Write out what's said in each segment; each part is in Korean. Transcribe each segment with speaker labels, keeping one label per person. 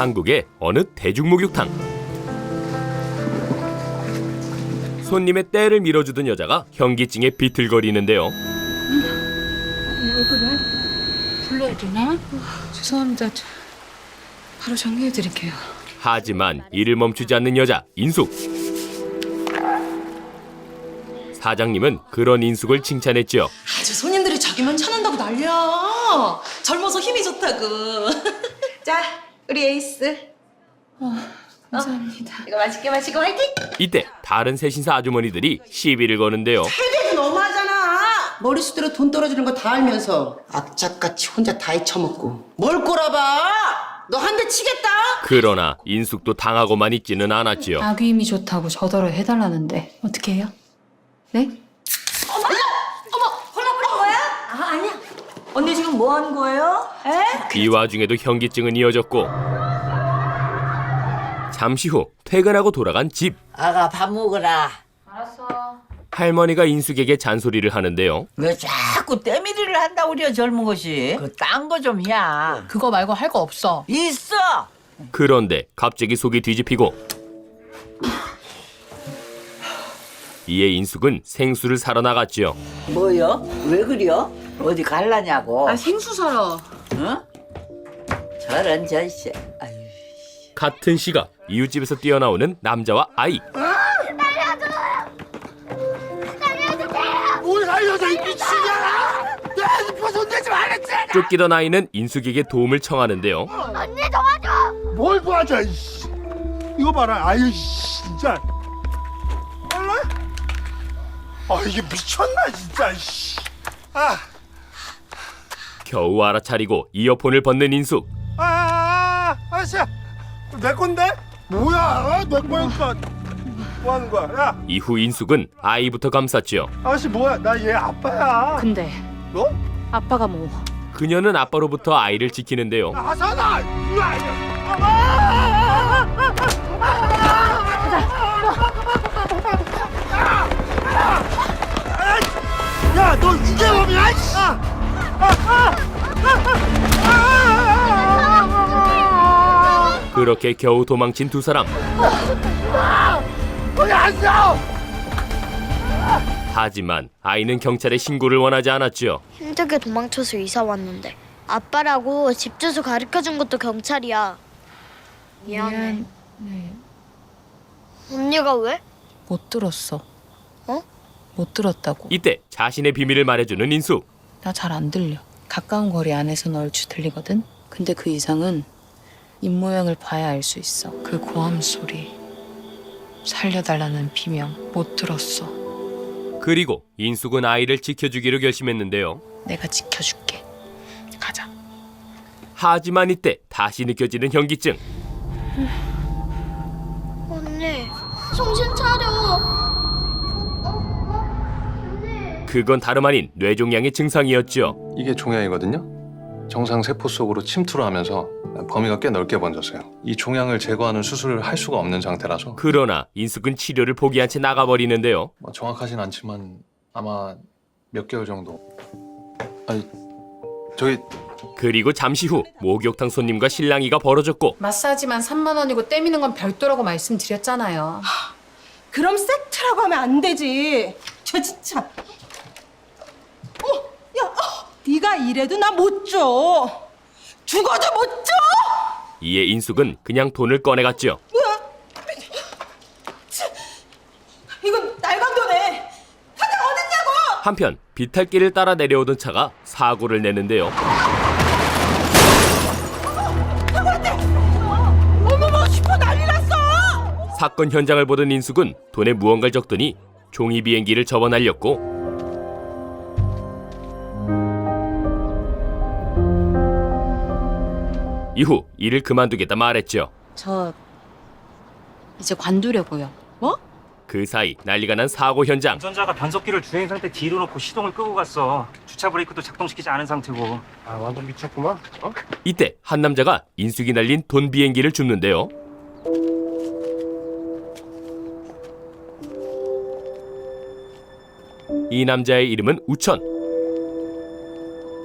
Speaker 1: 한국의 어느 대중목욕탕. 손님의 때를 밀어주던 여자가 현기증에 비틀거리는데요.
Speaker 2: 왜 그래? 불러야 되나? 죄송합니다. 바로 정리해드릴게요.
Speaker 1: 하지만 일을 멈추지 않는 여자 인숙. 사장님은 그런 인숙을 칭찬했죠.
Speaker 3: 아주 손님들이 자기만 찾는다고 난리야. 젊어서 힘이 좋다고. 자, 우리 에이스.
Speaker 2: 감사합니다.
Speaker 3: 이거 맛있게 마시고 화이팅!
Speaker 1: 이때 다른 세신사 아주머니들이 시비를 거는데요.
Speaker 4: 세대도 너무하잖아. 머리수대로 돈 떨어지는 거 다 알면서 악착같이 혼자 다 헤쳐먹고 뭘 꼬라봐. 너 한 대 치겠다.
Speaker 1: 그러나 인숙도 당하고만 있지는 않았지요.
Speaker 2: 아귀 힘이 좋다고 저더러 해달라는데 어떻게 해요? 네?
Speaker 3: 아니야. 언니 지금 뭐 하는 거예요?
Speaker 1: 이 와중에도 현기증은 이어졌고 잠시 후 퇴근하고 돌아간 집.
Speaker 5: 아가 밥 먹으라.
Speaker 2: 알았어.
Speaker 1: 할머니가 인숙에게 잔소리를 하는데요.
Speaker 5: 왜 자꾸 때밀이를 한다 우리야 젊은 것이. 그 딴 거 좀 해야.
Speaker 2: 그거 말고 할 거 없어.
Speaker 5: 있어.
Speaker 1: 그런데 갑자기 속이 뒤집히고 이에 인숙은 생수를 사러 나갔지요.
Speaker 5: 뭐요? 왜 그려? 어디 갈라냐고.
Speaker 2: 생수 사러.
Speaker 5: 응? 저런 저씨. 아유.
Speaker 1: 같은 시각 이웃집에서 뛰어나오는 남자와 아이.
Speaker 6: 뭘 살려줘 이 미친년아! 내 핸드폰 손대지 말랬지!
Speaker 1: 쫓기던 아이는 인숙에게 도움을 청하는데요.
Speaker 6: 뭘 도와줘 이씨! 이거 봐라 아유 진짜 몰라? 아 이게 미쳤나 진짜 이씨!
Speaker 1: 겨우 알아차리고 이어폰을 벗는 인숙.
Speaker 6: 아저씨야 내 건데? 뭐야 내 거니까 뭐 하는 거야? 야
Speaker 1: 이후 인숙은 아이부터 감쌌지요.
Speaker 6: 아저씨 뭐야 나 얘 아빠야
Speaker 2: 근데
Speaker 6: 너?
Speaker 2: 아빠가 뭐?
Speaker 1: 그녀는 아빠로부터 아이를 지키는데요.
Speaker 6: 하산아! 야너 유괴범이야!
Speaker 1: 그렇게 겨우 도망친 두 사람.
Speaker 6: 거기 앉아!
Speaker 1: 하지만 아이는 경찰에 신고를 원하지 않았지요.
Speaker 7: 힘들게 도망쳐서 이사 왔는데 아빠라고 집 주소 가르쳐준 것도 경찰이야. 미안해.
Speaker 2: 네.
Speaker 7: 언니가 왜?
Speaker 2: 못 들었어.
Speaker 7: 어?
Speaker 2: 못 들었다고.
Speaker 1: 이때 자신의 비밀을 말해주는 인숙.
Speaker 2: 나 잘 안 들려. 가까운 거리 안에서는 얼추 들리거든. 근데 그 이상은 입 모양을 봐야 알 수 있어. 그 고함 소리. 살려달라는 비명. 못 들었어.
Speaker 1: 그리고 인숙은 아이를 지켜주기로 결심했는데요.
Speaker 2: 내가 지켜줄게. 가자.
Speaker 1: 하지만 이때 다시 느껴지는 현기증.
Speaker 7: 언니, 정신 차려.
Speaker 1: 그건 다름 아닌 뇌종양의 증상이었죠.
Speaker 8: 이게 종양이거든요. 정상 세포 속으로 침투를 하면서 범위가 꽤 넓게 번졌어요. 이 종양을 제거하는 수술을 할 수가 없는 상태라서
Speaker 1: 그러나 인숙은 치료를 포기한 채 나가버리는데요.
Speaker 8: 정확하진 않지만 아마 몇 개월 정도. 아니 저기
Speaker 1: 그리고 잠시 후 목욕탕 손님과 실랑이가 벌어졌고
Speaker 2: 마사지만 3만 원이고 떼미는 건 별도라고 말씀드렸잖아요.
Speaker 3: 그럼 세트라고 하면 안 되지. 저 진짜. 네가 이래도 나 못 줘. 죽어도 못 줘.
Speaker 1: 이에 인숙은 그냥 돈을 꺼내갔죠.
Speaker 3: 이건 날강도네. 가장 어딨냐고.
Speaker 1: 한편 비탈길을 따라 내려오던 차가 사고를 내는데요.
Speaker 3: 어머머 슈퍼 난리 났어.
Speaker 1: 사건 현장을 보던 인숙은 돈에 무언가를 적더니 종이 비행기를 접어 날렸고 이후 일을 그만두겠다 말했죠.
Speaker 2: 저 이제 관두려고요.
Speaker 1: 그 사이 난리가 난 사고 현장.
Speaker 9: 운전자가 변속기를 주행 상태 뒤로 놓고 시동을 끄고 갔어. 주차 브레이크도 작동시키지 않은 상태고.
Speaker 6: 아 완전 미쳤구만 어?
Speaker 1: 이때 한 남자가 인숙이 날린 돈 비행기를 줍는데요. 이 남자의 이름은 우천.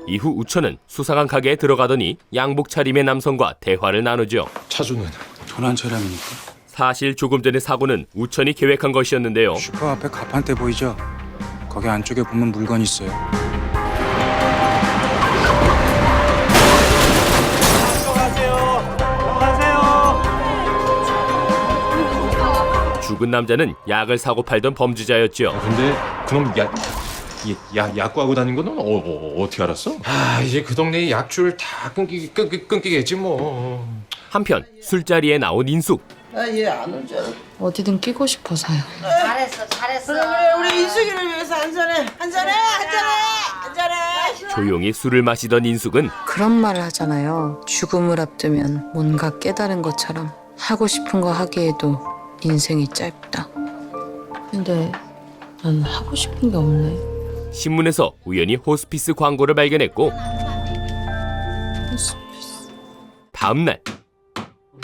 Speaker 1: 이후 우천은 수상한 가게에 들어가더니 양복 차림의 남성과 대화를 나누죠.
Speaker 10: 차주는
Speaker 11: 도난처럼이니까.
Speaker 1: 사실 조금 전의 사고는 우천이 계획한 것이었는데요.
Speaker 11: 슈퍼 앞에 가판대 보이죠? 거기 안쪽에 보면 물건이 있어요.
Speaker 1: 죽은 남자는 약을 사고 팔던 범죄자였죠.
Speaker 10: 근데 그럼 약구하고 다닌 거는 어떻게 알았어? 아 이제 그 동네에 약줄 다 끊기겠지 뭐.
Speaker 1: 한편 술자리에 나온 인숙.
Speaker 4: 얘 안 올 줄 알아.
Speaker 2: 어디든 끼고 싶어서요.
Speaker 5: 잘했어.
Speaker 4: 그래 우리 인숙이를 위해서 한잔해.
Speaker 1: 조용히 술을 마시던 인숙은
Speaker 2: 그런 말을 하잖아요. 죽음을 앞두면 뭔가 깨달은 것처럼 하고 싶은 거 하기에도 인생이 짧다. 근데 난 하고 싶은 게 없네.
Speaker 1: 신문에서 우연히 호스피스 광고를 발견했고 다음 날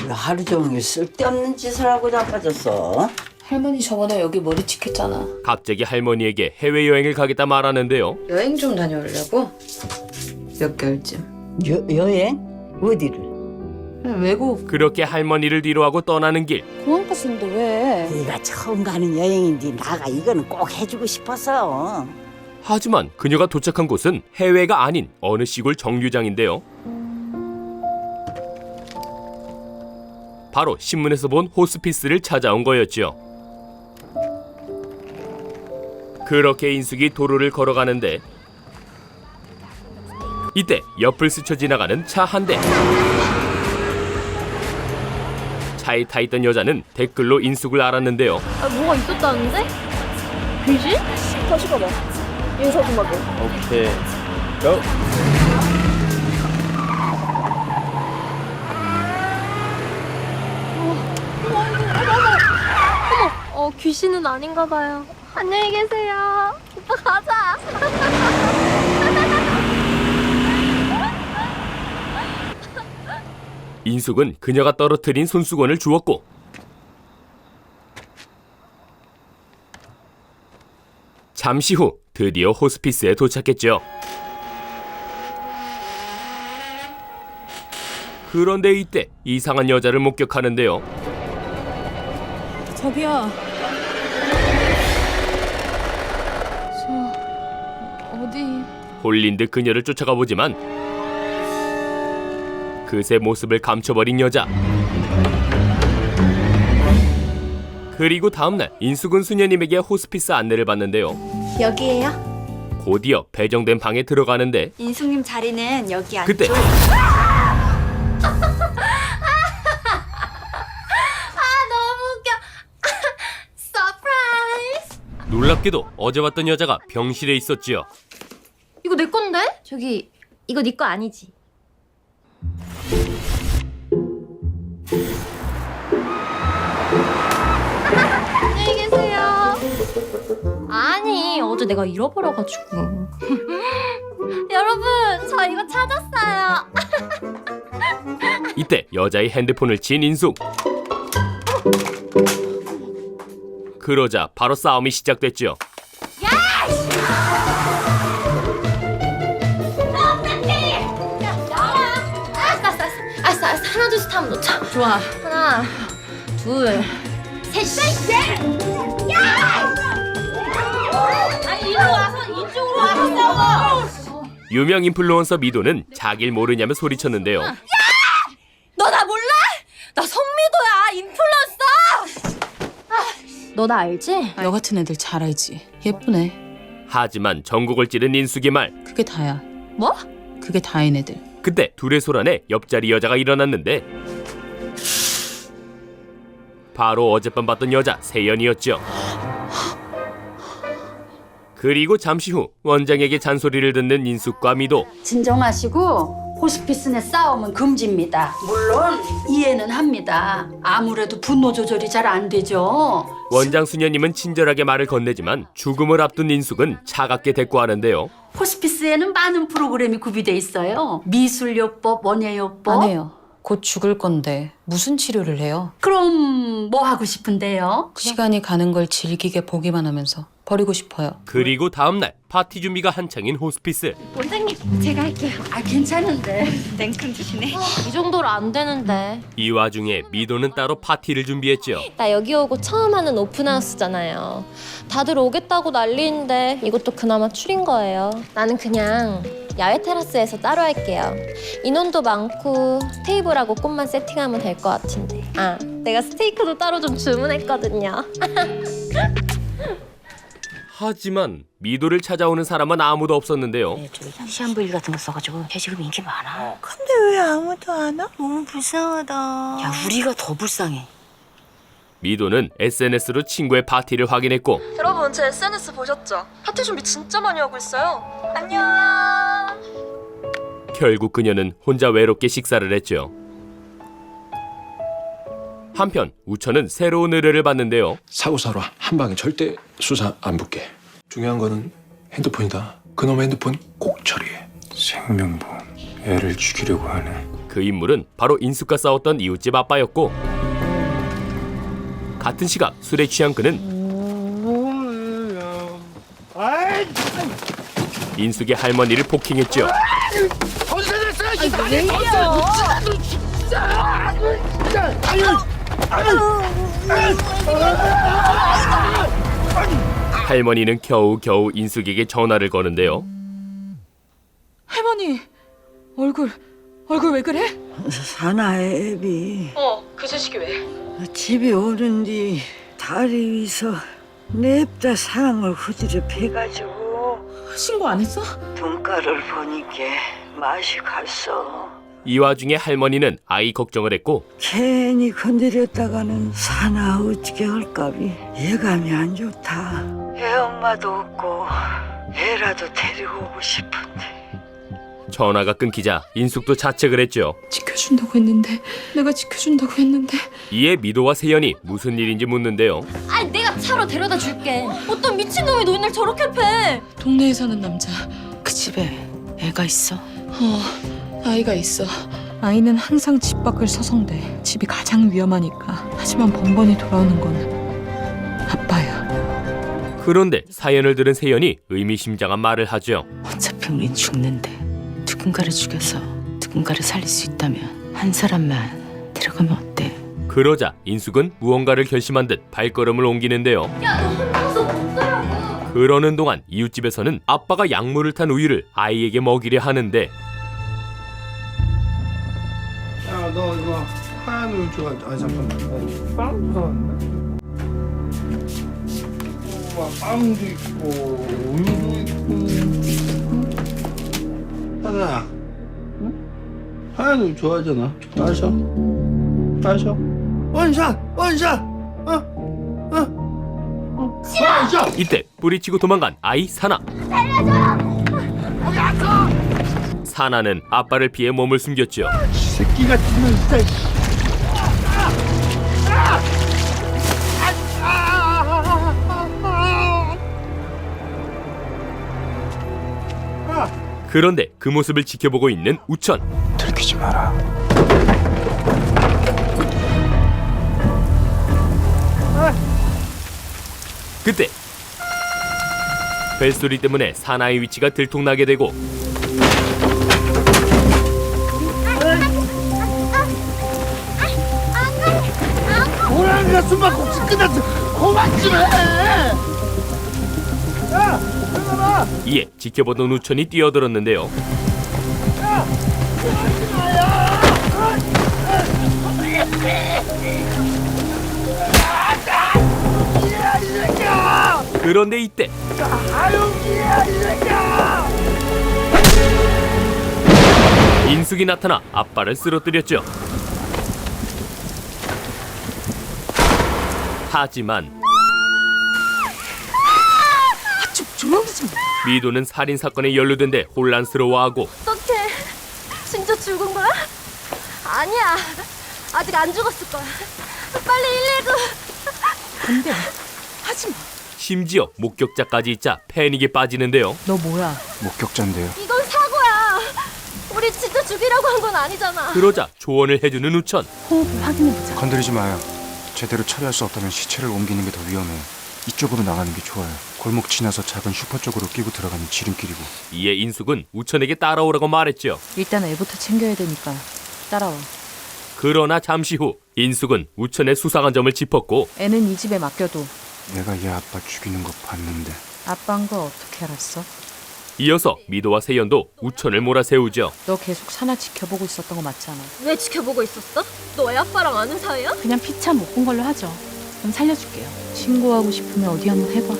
Speaker 5: 하루 종일 쓸데없는 짓을 하고 자빠졌어.
Speaker 2: 할머니 저번에 여기 머리 찍혔잖아.
Speaker 1: 갑자기 할머니에게 해외여행을 가겠다 말하는데요.
Speaker 2: 여행 좀 다녀오려고? 몇 개월쯤.
Speaker 5: 여행? 어디를?
Speaker 2: 외국.
Speaker 1: 그렇게 할머니를 뒤로하고 떠나는 길.
Speaker 2: 공항버스인데 왜?
Speaker 5: 네가 처음 가는 여행인데 나가 이거는 꼭 해주고 싶어서.
Speaker 1: 하지만 그녀가 도착한 곳은 해외가 아닌 어느 시골 정류장인데요. 바로 신문에서 본 호스피스를 찾아온 거였죠. 그렇게 인숙이 도로를 걸어가는데 이때 옆을 스쳐 지나가는 차 한 대. 차에 타있던 여자는 댓글로 인숙을 알았는데요.
Speaker 7: 뭐가 있었다는데? 귀신? 다시 가봐. 인사 좀 하게.
Speaker 10: 오케이. 고.
Speaker 7: 귀신은 아닌가 봐요. 안녕히 계세요. 오빠 가자.
Speaker 1: 인숙은 그녀가 떨어뜨린 손수건을 주웠고 잠시 후 드디어 호스피스에 도착했죠. 그런데 이때 이상한 여자를 목격하는데요.
Speaker 2: 저기요. 어디?
Speaker 1: 홀린 듯 그녀를 쫓아가 보지만 그새 모습을 감춰버린 여자. 그리고 다음날 인숙은 수녀님에게 호스피스 안내를 받는데요.
Speaker 7: 여기에요?
Speaker 1: 곧이어 배정된 방에 들어가는데
Speaker 7: 인숙님 자리는 여기 안쪽.
Speaker 1: 그때
Speaker 7: 너무 웃겨. 서프라이즈.
Speaker 1: 놀랍게도 어제 봤던 여자가 병실에 있었지요.
Speaker 7: 이거 내 건데? 저기 이거 네 거 아니지? 안녕히 계세요. 아니 어제 내가 잃어버려가지고. 여러분 저 이거 찾았어요.
Speaker 1: 이때 여자의 핸드폰을 친 인숙. 그러자 바로 싸움이 시작됐죠.
Speaker 7: 알았어. 하나 둘셋 하면 놓자. 좋아. 하나 둘 셋. 아니 이리로 와서 이쪽으로 와서 싸워.
Speaker 1: 유명 인플루언서 미도는 자길 모르냐며 소리쳤는데요.
Speaker 7: 너 나 몰라? 나 성미도야. 인플루언서. 너 나 알지?
Speaker 2: 너 같은 애들 잘 알지. 예쁘네.
Speaker 1: 하지만 전국을 찌른 인숙의 말.
Speaker 2: 그게 다야.
Speaker 7: 뭐?
Speaker 2: 그게 다인 애들.
Speaker 1: 그때 둘의 소란에 옆자리 여자가 일어났는데 바로 어젯밤 봤던 여자 세연이었죠. 그리고 잠시 후 원장에게 잔소리를 듣는 인숙과 미도.
Speaker 12: 진정하시고 호스피스 내 싸움은 금지입니다. 물론 이해는 합니다. 아무래도 분노 조절이 잘 안 되죠.
Speaker 1: 원장 수녀님은 친절하게 말을 건네지만 죽음을 앞둔 인숙은 차갑게 대꾸하는데요.
Speaker 12: 호스피스에는 많은 프로그램이 구비돼 있어요. 미술요법, 원예요법.
Speaker 2: 안 해요. 곧 죽을 건데 무슨 치료를 해요?
Speaker 12: 그럼 뭐 하고 싶은데요?
Speaker 2: 시간이 가는 걸 즐기게 보기만 하면서 버리고 싶어요.
Speaker 1: 그리고 다음날 파티 준비가 한창인 호스피스.
Speaker 7: 원장님, 제가 할게요.
Speaker 12: 아, 괜찮은데.
Speaker 7: 냉큼 드시네.
Speaker 13: 이 정도로 안 되는데.
Speaker 1: 이 와중에 미도는 따로 파티를 준비했죠.
Speaker 13: 나 여기 오고 처음 하는 오픈하우스잖아요. 다들 오겠다고 난리인데 이것도 그나마 추린 거예요. 나는 그냥 야외 테라스에서 따로 할게요. 인원도 많고 테이블하고 꽃만 세팅하면 될 것 같은데. 아, 내가 스테이크도 따로 좀 주문했거든요.
Speaker 1: 하지만 미도를 찾아오는 사람은 아무도 없었는데요.
Speaker 5: 시한부일 같은 거 써가지고 걔 지금 인기 많아.
Speaker 3: 근데 왜 아무도 안 와? 너무 불쌍하다.
Speaker 5: 야, 우리가 더 불쌍해.
Speaker 1: 미도는 SNS로 친구의 파티를 확인했고
Speaker 13: 여러분, 제 SNS 보셨죠? 파티 준비 진짜 많이 하고 있어요. 안녕.
Speaker 1: 결국 그녀는 혼자 외롭게 식사를 했죠. 한편 우천은 새로운 의뢰를 받는데요.
Speaker 10: 사고 사러 한 방에 절대 수사 안 붙게. 중요한 거는 핸드폰이다. 그놈의 핸드폰 꼭 처리해.
Speaker 11: 생명보험. 애를 죽이려고 하네.
Speaker 1: 그 인물은 바로 인숙과 싸웠던 이웃집 아빠였고 같은 시각 술에 취한 그는 인숙의 할머니를 폭행했죠. 할머니는 겨우겨우 인숙에게 전화를 거는데요.
Speaker 2: 할머니, 얼굴 왜 그래?
Speaker 5: 사나의 애비
Speaker 2: 그 자식이 왜?
Speaker 5: 집에 오는 뒤 다리 위서 냅다 사랑을 후지려 패가지고
Speaker 2: 신고 안 했어?
Speaker 5: 돈가루를 보니까 맛이 갔어.
Speaker 1: 이 와중에 할머니는 아이 걱정을 했고
Speaker 5: 괜히 건드렸다가는 사나 어찌게 할까비 예감이 안 좋다. 애 엄마도 없고 애라도 데리고 오고 싶은데.
Speaker 1: 전화가 끊기자 인숙도 자책을 했죠.
Speaker 2: 지켜준다고 했는데, 내가 지켜준다고 했는데.
Speaker 1: 이에 미도와 세연이 무슨 일인지 묻는데요.
Speaker 13: 아니, 내가 차로 데려다 줄게. 어떤 미친놈이 노인을 저렇게 패.
Speaker 2: 동네에 사는 남자, 그 집에 애가 있어. 아이가 있어. 아이는 항상 집 밖을 서성대. 집이 가장 위험하니까. 하지만 번번이 돌아오는 건 아빠야.
Speaker 1: 그런데 사연을 들은 세연이 의미심장한 말을 하죠.
Speaker 2: 어차피 우린 죽는데 누군가를 죽여서 누군가를 살릴 수 있다면 한 사람만 데려가면 어때?
Speaker 1: 그러자 인숙은 무언가를 결심한 듯 발걸음을 옮기는데요.
Speaker 13: 야, 너 혼자서 못 가라고.
Speaker 1: 그러는 동안 이웃집에서는 아빠가 약물을 탄 우유를 아이에게 먹이려 하는데
Speaker 6: 야, 너 이거 하얀 우유 좋아. 아, 잠깐만. 빵 좋아한다. 빵도 있고 우유도 있고. 하나야. 응? 하얀 우유 좋아하잖아. 마셔. 원샷. 싫어.
Speaker 1: 이때 뿌리치고 도망간 아이 사나. 사나는 아빠를 피해 몸을 숨겼죠.
Speaker 6: 새끼 같은 진짜.
Speaker 1: 그런데 그 모습을 지켜보고 있는 우천.
Speaker 11: 들키지 마라.
Speaker 1: 그때 벨소리 때문에 사나의 위치가 들통나게 되고
Speaker 6: 고양이가 숨바꼭질 끝났어. 그만 좀 해. 야, 들어가.
Speaker 1: 이에 지켜보던 우천이 뛰어들었는데요. 그런데 이때 인숙이 나타나 아빠를 쓰러뜨렸죠. 하지만 미도는 살인 사건에 연루된 데 혼란스러워하고
Speaker 13: 어떡해. 진짜 죽은 거야? 아니야. 아직 안 죽었을 거야. 빨리 119.
Speaker 2: 안 돼. 하지 마.
Speaker 1: 심지어 목격자까지 있자 패닉에 빠지는데요.
Speaker 2: 너 뭐야?
Speaker 11: 목격자인데요.
Speaker 13: 이건 사고야. 우리 진짜 죽이려고 한 건 아니잖아.
Speaker 1: 그러자 조언을 해주는 우천.
Speaker 2: 호흡을 확인해보자.
Speaker 11: 건드리지 마요. 제대로 처리할 수 없다면 시체를 옮기는 게 더 위험해요. 이쪽으로 나가는 게 좋아요. 골목 지나서 작은 슈퍼 쪽으로 끼고 들어가는 지름길이고.
Speaker 1: 이에 인숙은 우천에게 따라오라고 말했죠.
Speaker 2: 일단 애부터 챙겨야 되니까 따라와.
Speaker 1: 그러나 잠시 후 인숙은 우천의 수상한 점을 짚었고
Speaker 2: 애는 이 집에 맡겨도
Speaker 11: 내가 얘 아빠 죽이는 거 봤는데.
Speaker 2: 아빠인 거 어떻게 알았어?
Speaker 1: 이어서 미도와 세연도 우천을 몰아세우죠.
Speaker 2: 너 계속 사나 지켜보고 있었던 거 맞잖아.
Speaker 13: 왜 지켜보고 있었어? 너 애 아빠랑 아는 사이야?
Speaker 2: 그냥 피차 못 본 걸로 하죠. 그럼 살려줄게요. 신고하고 싶으면 어디 한번 해봐.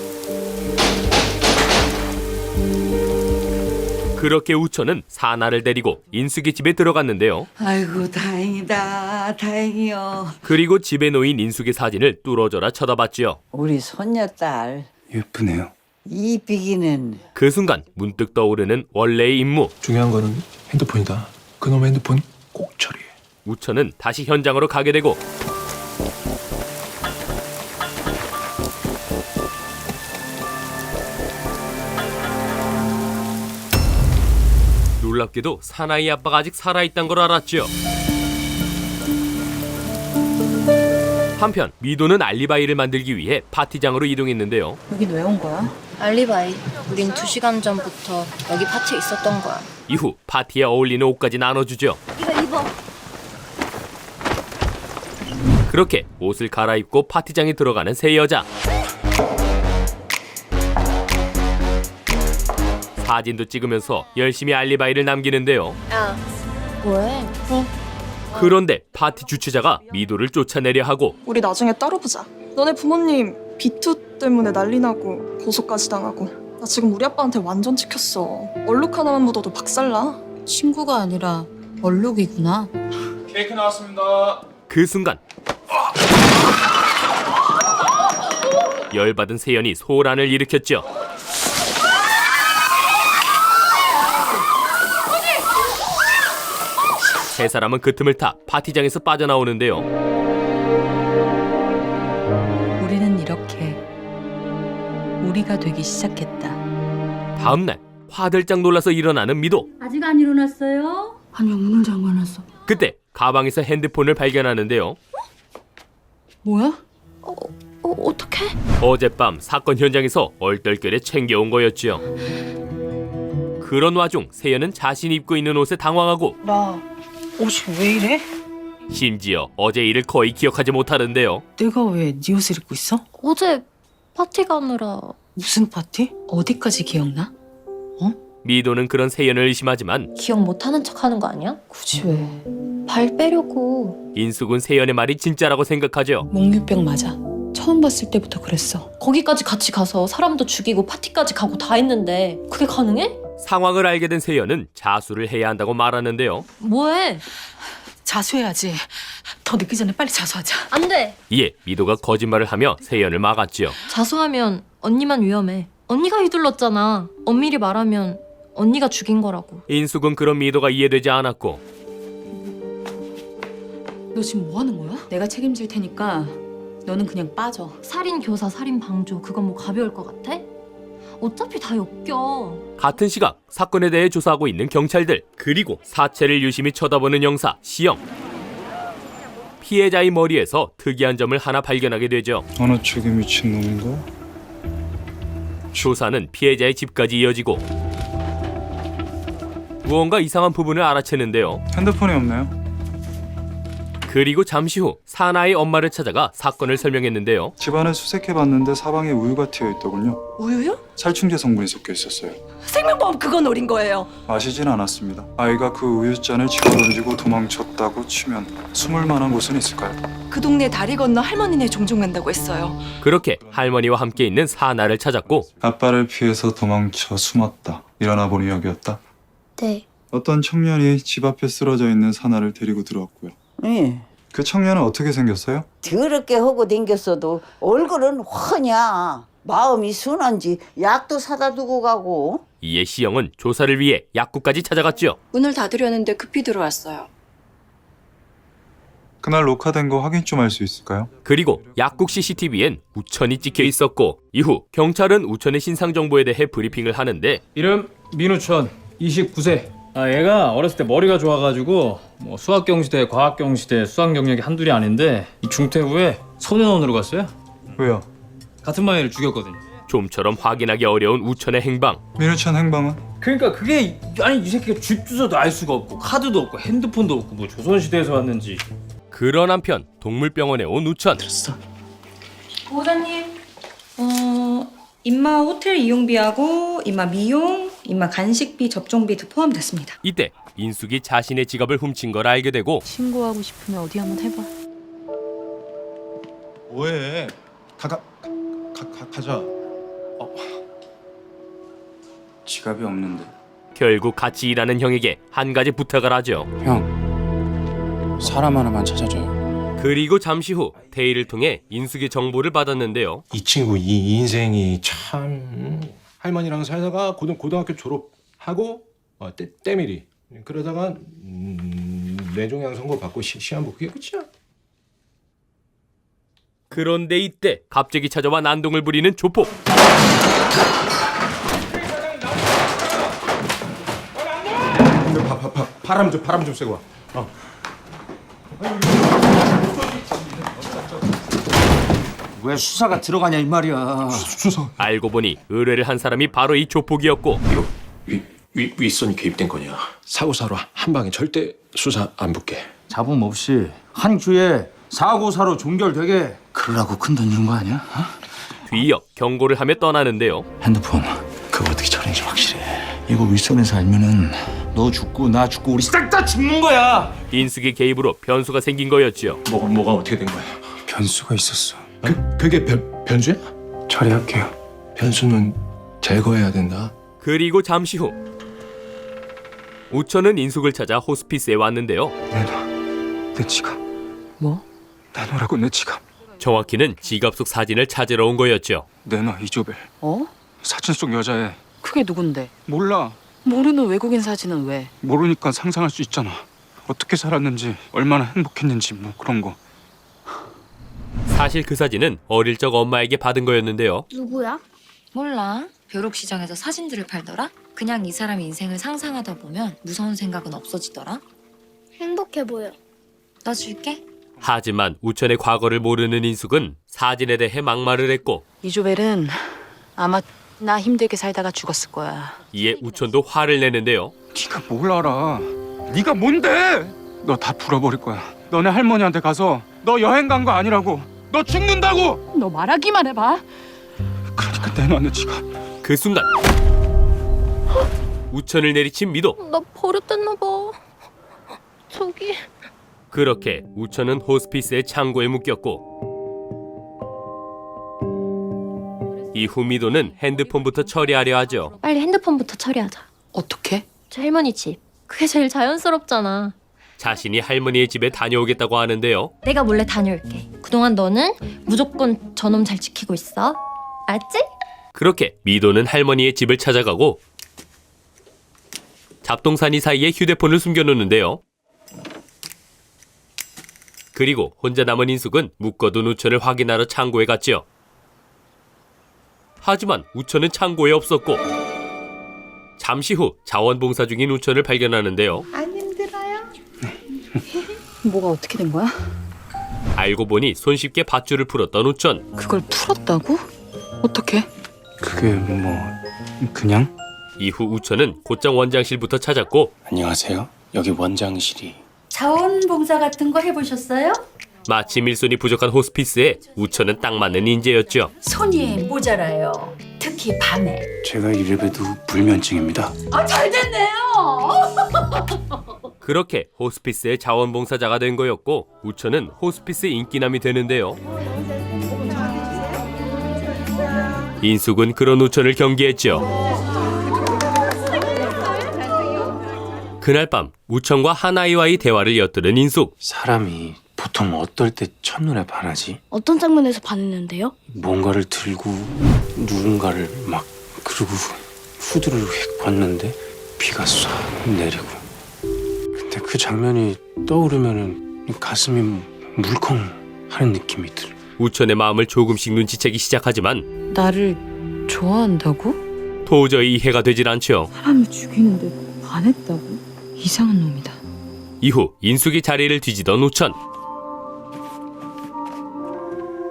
Speaker 1: 그렇게 우천은 사나를 데리고 인숙의 집에 들어갔는데요.
Speaker 5: 아이고 다행이다. 다행이요.
Speaker 1: 그리고 집에 놓인 인숙의 사진을 뚫어져라 쳐다봤지요.
Speaker 5: 우리 손녀딸
Speaker 11: 예쁘네요.
Speaker 5: 이삐기는
Speaker 1: 그 순간 문득 떠오르는 원래의 임무.
Speaker 10: 중요한 거는 핸드폰이다. 그놈의 핸드폰 꼭 처리해.
Speaker 1: 우천은 다시 현장으로 가게 되고 놀랍게도 사나이 아빠가 아직 살아있다는 걸 알았죠. 한편 미도는 알리바이를 만들기 위해 파티장으로 이동했는데요.
Speaker 2: 여긴 왜 온 거야?
Speaker 13: 알리바이. 우린 2시간 전부터 여기 파티에 있었던 거야.
Speaker 1: 이후 파티에 어울리는 옷까지 나눠주죠.
Speaker 13: 이거 입어.
Speaker 1: 그렇게 옷을 갈아입고 파티장에 들어가는 세 여자. 사진도 찍으면서 열심히 알리바이를 남기는데요.
Speaker 13: 야, 뭐해?
Speaker 1: 그런데 파티 주최자가 미도를 쫓아내려 하고
Speaker 14: 우리 나중에 따로 보자. 너네 부모님 비투 때문에 난리 나고 고소까지 당하고. 나 지금 우리 아빠한테 완전 찍혔어. 얼룩 하나만 묻어도 박살나.
Speaker 2: 친구가 아니라 얼룩이구나.
Speaker 10: 케이크 나왔습니다.
Speaker 1: 그 순간 열받은 세연이 소란을 일으켰죠. 세 사람은 그 틈을 타 파티장에서 빠져나오는데요.
Speaker 2: 우리는 이렇게 우리가 되기 시작했다.
Speaker 1: 다음 날 화들짝 놀라서 일어나는 미도.
Speaker 12: 아직 안 일어났어요?
Speaker 2: 아니 문을 잠궈놨어.
Speaker 1: 그때 가방에서 핸드폰을 발견하는데요.
Speaker 2: 뭐야?
Speaker 13: 어떡해?
Speaker 1: 어젯밤 사건 현장에서 얼떨결에 챙겨온 거였지요. 그런 와중 세연은 자신이 입고 있는 옷에 당황하고
Speaker 2: 나 옷이 왜 이래?
Speaker 1: 심지어 어제 일을 거의 기억하지 못하는데요.
Speaker 2: 내가 왜 네 옷을 입고 있어?
Speaker 13: 어제 파티 가느라.
Speaker 2: 무슨 파티? 어디까지 기억나?
Speaker 1: 미도는 그런 세연을 의심하지만
Speaker 13: 기억 못하는 척하는 거 아니야?
Speaker 2: 굳이 왜?
Speaker 13: 발 빼려고.
Speaker 1: 인숙은 세연의 말이 진짜라고 생각하죠.
Speaker 2: 몽유병 맞아. 처음 봤을 때부터 그랬어.
Speaker 13: 거기까지 같이 가서 사람도 죽이고 파티까지 가고 다 했는데 그게 가능해?
Speaker 1: 상황을 알게 된 세연은 자수를 해야 한다고 말하는데요.
Speaker 13: 뭐해?
Speaker 2: 자수해야지. 더 늦기 전에 빨리 자수하자.
Speaker 13: 안 돼.
Speaker 1: 이에 미도가 거짓말을 하며 세연을 막았지요.
Speaker 13: 자수하면 언니만 위험해. 언니가 휘둘렀잖아. 엄밀히 말하면 언니가 죽인 거라고.
Speaker 1: 인숙은 그런 미도가 이해되지 않았고
Speaker 2: 너 지금 뭐 하는 거야? 내가 책임질 테니까 너는 그냥 빠져.
Speaker 13: 살인 교사, 살인 방조 그건 뭐 가벼울 것 같아? 어차피 다 엮여.
Speaker 1: 같은 시각 사건에 대해 조사하고 있는 경찰들 그리고 사체를 유심히 쳐다보는 형사 시영. 피해자의 머리에서 특이한 점을 하나 발견하게 되죠.
Speaker 11: 어느 쪽이 미친놈인가?
Speaker 1: 조사는 피해자의 집까지 이어지고 무언가 이상한 부분을 알아채는데요.
Speaker 11: 핸드폰이 없네요.
Speaker 1: 그리고 잠시 후 사나의 엄마를 찾아가 사건을 설명했는데요.
Speaker 11: 집안을 수색해봤는데 사방에 우유가 튀어있더군요.
Speaker 14: 우유요?
Speaker 11: 살충제 성분이 섞여 있었어요.
Speaker 14: 생명보험 그거 노린 거예요.
Speaker 11: 마시진 않았습니다. 아이가 그 우유잔을 집어던지고 도망쳤다고 치면 숨을 만한 곳은 있을까요?
Speaker 14: 그 동네 다리 건너 할머니네 종종 간다고 했어요.
Speaker 1: 그렇게 할머니와 함께 있는 사나를 찾았고
Speaker 11: 아빠를 피해서 도망쳐 숨었다. 일어나 본 이야기였다.
Speaker 7: 네.
Speaker 11: 어떤 청년이 집 앞에 쓰러져 있는 사나를 데리고 들어왔고요.
Speaker 5: 예.
Speaker 11: 그 청년은 어떻게 생겼어요?
Speaker 5: 더럽게 하고 댕겼어도 얼굴은 훤냐. 마음이 순한지 약도 사다 두고 가고.
Speaker 1: 이에 시영은 조사를 위해 약국까지 찾아갔죠.
Speaker 14: 문을 닫으려는데 급히 들어왔어요.
Speaker 11: 그날 녹화된 거 확인 좀 할 수 있을까요?
Speaker 1: 그리고 약국 CCTV엔 우천이 찍혀 있었고 이후 경찰은 우천의 신상 정보에 대해 브리핑을 하는데
Speaker 9: 이름 민우천, 29세,
Speaker 15: 얘가 어렸을 때 머리가 좋아가지고 뭐 수학경시대, 과학경시대 수학 경력이 한둘이 아닌데 이 중퇴 후에 소년원으로 갔어요.
Speaker 11: 왜요?
Speaker 15: 같은 마이를 죽였거든요.
Speaker 1: 좀처럼 확인하기 어려운 우천의 행방.
Speaker 11: 민우천 행방은?
Speaker 15: 그러니까 그게 아니 이 새끼가 집 주소도 알 수가 없고 카드도 없고 핸드폰도 없고 뭐 조선시대에서 왔는지.
Speaker 1: 그런 한편 동물병원에 온 우천.
Speaker 16: 보호자님, 임마 호텔 이용비하고 임마 미용, 임마 간식비, 접종비도 포함됐습니다.
Speaker 1: 이때 인숙이 자신의 지갑을 훔친 걸 알게 되고
Speaker 2: 신고하고 싶으면 어디 한번 해봐.
Speaker 11: 뭐해? 가자. 지갑이 없는데.
Speaker 1: 결국 같이 일하는 형에게 한 가지 부탁을 하죠.
Speaker 11: 형, 사람 하나만 찾아줘요.
Speaker 1: 그리고 잠시 후 대의를 통해 인숙의 정보를 받았는데요.
Speaker 10: 이 친구 이 인생이 참 할머니랑 살다가 고등학교 졸업하고 때밀이 그러다가 뇌종양 선고 받고 시한부 그게 끝이야.
Speaker 1: 그런데 이때 갑자기 찾아와 난동을 부리는 조폭.
Speaker 10: 바람 좀 쐬고 와.
Speaker 11: 왜 수사가 들어가냐 이 말이야.
Speaker 10: 수사.
Speaker 1: 알고 보니 의뢰를 한 사람이 바로 이 조폭이었고.
Speaker 10: 윗선이 개입된 거냐. 사고사로 한 방에 절대 수사 안 붙게.
Speaker 11: 잡음 없이 한 주에 사고사로 종결되게 그러라고 큰 돈 준 거 아니야?
Speaker 1: 뒤이어 경고를 하며 떠나는데요.
Speaker 11: 핸드폰 그거 어떻게 처리인지 확실해. 이거 윗선에서 알면은 너 죽고 나 죽고 우리 싹 다 죽는 거야.
Speaker 1: 인숙의 개입으로 변수가 생긴 거였죠.
Speaker 10: 뭐가 어떻게 된 거야?
Speaker 11: 변수가 있었어.
Speaker 10: 그게 변수야?
Speaker 11: 처리할게요.
Speaker 10: 변수는 제거해야 된다.
Speaker 1: 그리고 잠시 후 우천은 인숙을 찾아 호스피스에 왔는데요.
Speaker 11: 내놔. 내 지갑.
Speaker 2: 뭐?
Speaker 11: 내놓으라고 내 지갑.
Speaker 1: 정확히는 지갑 속 사진을 찾으러 온 거였죠.
Speaker 11: 내놔 이조벨.
Speaker 2: 어?
Speaker 11: 사진 속 여자애.
Speaker 2: 그게 누군데?
Speaker 11: 몰라.
Speaker 2: 모르는 외국인 사진은 왜?
Speaker 11: 모르니까 상상할 수 있잖아. 어떻게 살았는지 얼마나 행복했는지 뭐 그런 거.
Speaker 1: 사실 그 사진은 어릴 적 엄마에게 받은 거였는데요.
Speaker 7: 누구야?
Speaker 17: 몰라. 벼룩시장에서 사진들을 팔더라? 그냥 이 사람 인생을 상상하다 보면 무서운 생각은 없어지더라?
Speaker 7: 행복해 보여.
Speaker 17: 너 줄게.
Speaker 1: 하지만 우천의 과거를 모르는 인숙은 사진에 대해 막말을 했고
Speaker 2: 이조벨은 아마 나 힘들게 살다가 죽었을 거야.
Speaker 1: 이에 우천도 화를 내는데요.
Speaker 11: 네가 뭘 알아? 네가 뭔데? 너 다 풀어버릴 거야. 너네 할머니한테 가서 너 여행 간 거 아니라고. 너 죽는다고.
Speaker 12: 너 말하기만 해봐.
Speaker 11: 그러니까 내놔 내 지갑.
Speaker 1: 그 순간 우천을 내리친 미도.
Speaker 13: 나 버릇됐나 봐. 저기.
Speaker 1: 그렇게 우천은 호스피스의 창고에 묶였고 이후 미도는 핸드폰부터 처리하려 하죠.
Speaker 13: 빨리 핸드폰부터 처리하자.
Speaker 2: 어떻게?
Speaker 13: 저 할머니 집. 그게 제일 자연스럽잖아.
Speaker 1: 자신이 할머니의 집에 다녀오겠다고 하는데요.
Speaker 13: 내가 몰래 다녀올게. 그동안 너는 무조건 저놈 잘 지키고 있어. 알았지?
Speaker 1: 그렇게 미도는 할머니의 집을 찾아가고 잡동사니 사이에 휴대폰을 숨겨놓는데요. 그리고 혼자 남은 인숙은 묶어둔 우천을 확인하러 창고에 갔죠. 하지만 우천은 창고에 없었고 잠시 후 자원봉사 중인 우천을 발견하는데요.
Speaker 16: 안 힘들어요?
Speaker 2: 뭐가 어떻게 된 거야?
Speaker 1: 알고 보니 손쉽게 밧줄을 풀었던 우천.
Speaker 2: 그걸 풀었다고? 어떻게?
Speaker 11: 그게 뭐 그냥?
Speaker 1: 이후 우천은 곧장 원장실부터 찾았고
Speaker 11: 안녕하세요. 여기 원장실이.
Speaker 12: 자원봉사 같은 거 해보셨어요?
Speaker 1: 마침 일손이 부족한 호스피스에 우천은 딱 맞는 인재였죠.
Speaker 12: 손이 모자라요. 특히 밤에.
Speaker 11: 제가 이래봬도 불면증입니다.
Speaker 12: 잘 됐네요.
Speaker 1: 그렇게 호스피스의 자원봉사자가 된 거였고 우천은 호스피스 인기남이 되는데요. 인숙은 그런 우천을 경계했죠. 그날 밤 우천과 한아이와의 대화를 엿들은 인숙.
Speaker 11: 사람이 보통 어떨 때 첫눈에 반하지?
Speaker 7: 어떤 장면에서 반했는데요?
Speaker 11: 뭔가를 들고 누군가를 막 그리고 후드를 휙 봤는데 비가 쏴 내리고 근데 그 장면이 떠오르면은 가슴이 물컹하는 느낌이 들어.
Speaker 1: 우천의 마음을 조금씩 눈치채기 시작하지만
Speaker 2: 나를 좋아한다고?
Speaker 1: 도저히 이해가 되질 않죠.
Speaker 2: 사람을 죽이는데 안 했다고? 이상한 놈이다.
Speaker 1: 이후 인숙이 자리를 뒤지던 우천.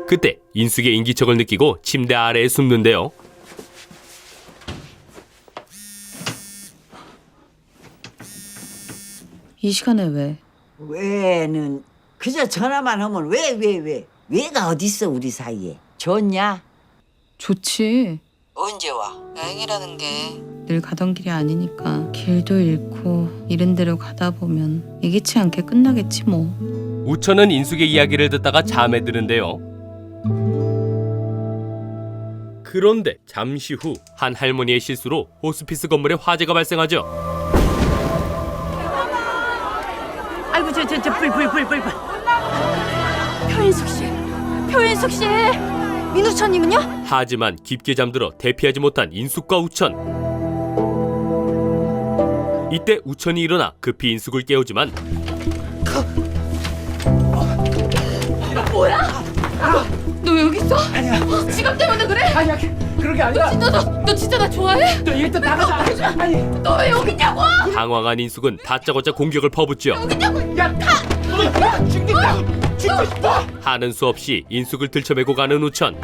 Speaker 1: 그때 인숙의 인기척을 느끼고 침대 아래에 숨는데요.
Speaker 2: 이 시간에 왜?
Speaker 5: 왜는 그저 전화만 하면 왜? 왜가 어딨어 우리 사이에? 좋냐?
Speaker 2: 좋지.
Speaker 5: 언제 와?
Speaker 2: 여행이라는 게 늘 가던 길이 아니니까 길도 잃고 이른 대로 가다 보면 예기치 않게 끝나겠지 뭐.
Speaker 1: 우천은 인숙의 이야기를 듣다가 잠에 드는데요. 그런데 잠시 후 한 할머니의 실수로 호스피스 건물에 화재가 발생하죠.
Speaker 12: 아이고 불. 표인숙 씨. 민우천님은요?
Speaker 1: 하지만 깊게 잠들어 대피하지 못한 인숙과 우천. 이때 우천이 일어나 급히 인숙을 깨우지만
Speaker 12: 뭐야? 너 여기 있어? 아니야. 지갑 때문에 그래?
Speaker 6: 아니야, 그런 게 아니라.
Speaker 12: 너 진짜 나 좋아해?
Speaker 6: 너 일단 나가자. 아니.
Speaker 12: 너 왜 여기 있냐고?
Speaker 1: 당황한 인숙은 다짜고짜 공격을 퍼붓죠.
Speaker 6: 야, 죽는다. 죽고 싶어.
Speaker 1: 하는 수 없이 인숙을 들쳐매고 가는 우천.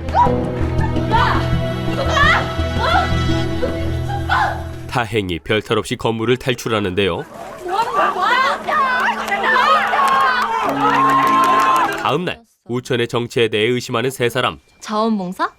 Speaker 1: 다행히 별탈 없이 건물을 탈출하는데요. 다음 날 우천의 정체에 대해 의심하는 세 사람.
Speaker 13: 자원봉사?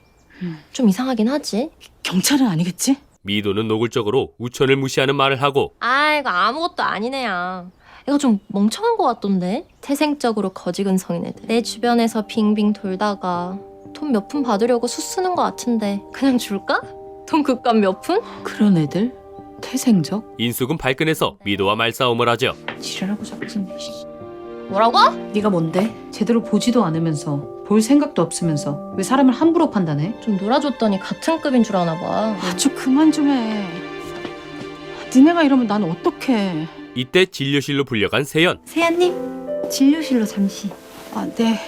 Speaker 13: 좀 이상하긴 하지.
Speaker 2: 경찰은 아니겠지?
Speaker 1: 미도는 노골적으로 우천을 무시하는 말을 하고
Speaker 13: 아, 이거 아무것도 아니네요. 이거 좀 멍청한 것 같던데? 태생적으로 거지근성인 애들. 내 주변에서 빙빙 돌다가 돈 몇 푼 받으려고 수쓰는 것 같은데 그냥 줄까? 돈 급값 몇 푼?
Speaker 2: 그런 애들? 태생적?
Speaker 1: 인숙은 발끈해서 미도와 말싸움을 하죠.
Speaker 2: 지랄하고 잡히네.
Speaker 13: 뭐라고?
Speaker 2: 네가 뭔데? 제대로 보지도 않으면서 볼 생각도 없으면서 왜 사람을 함부로 판단해?
Speaker 13: 좀 놀아줬더니 같은 급인 줄 아나 봐.
Speaker 2: 아주 그만 좀 해. 니네가 이러면 난 어떡해.
Speaker 1: 이때 진료실로 불려간 세연.
Speaker 16: 세연님, 진료실로 잠시.
Speaker 2: 아, 네.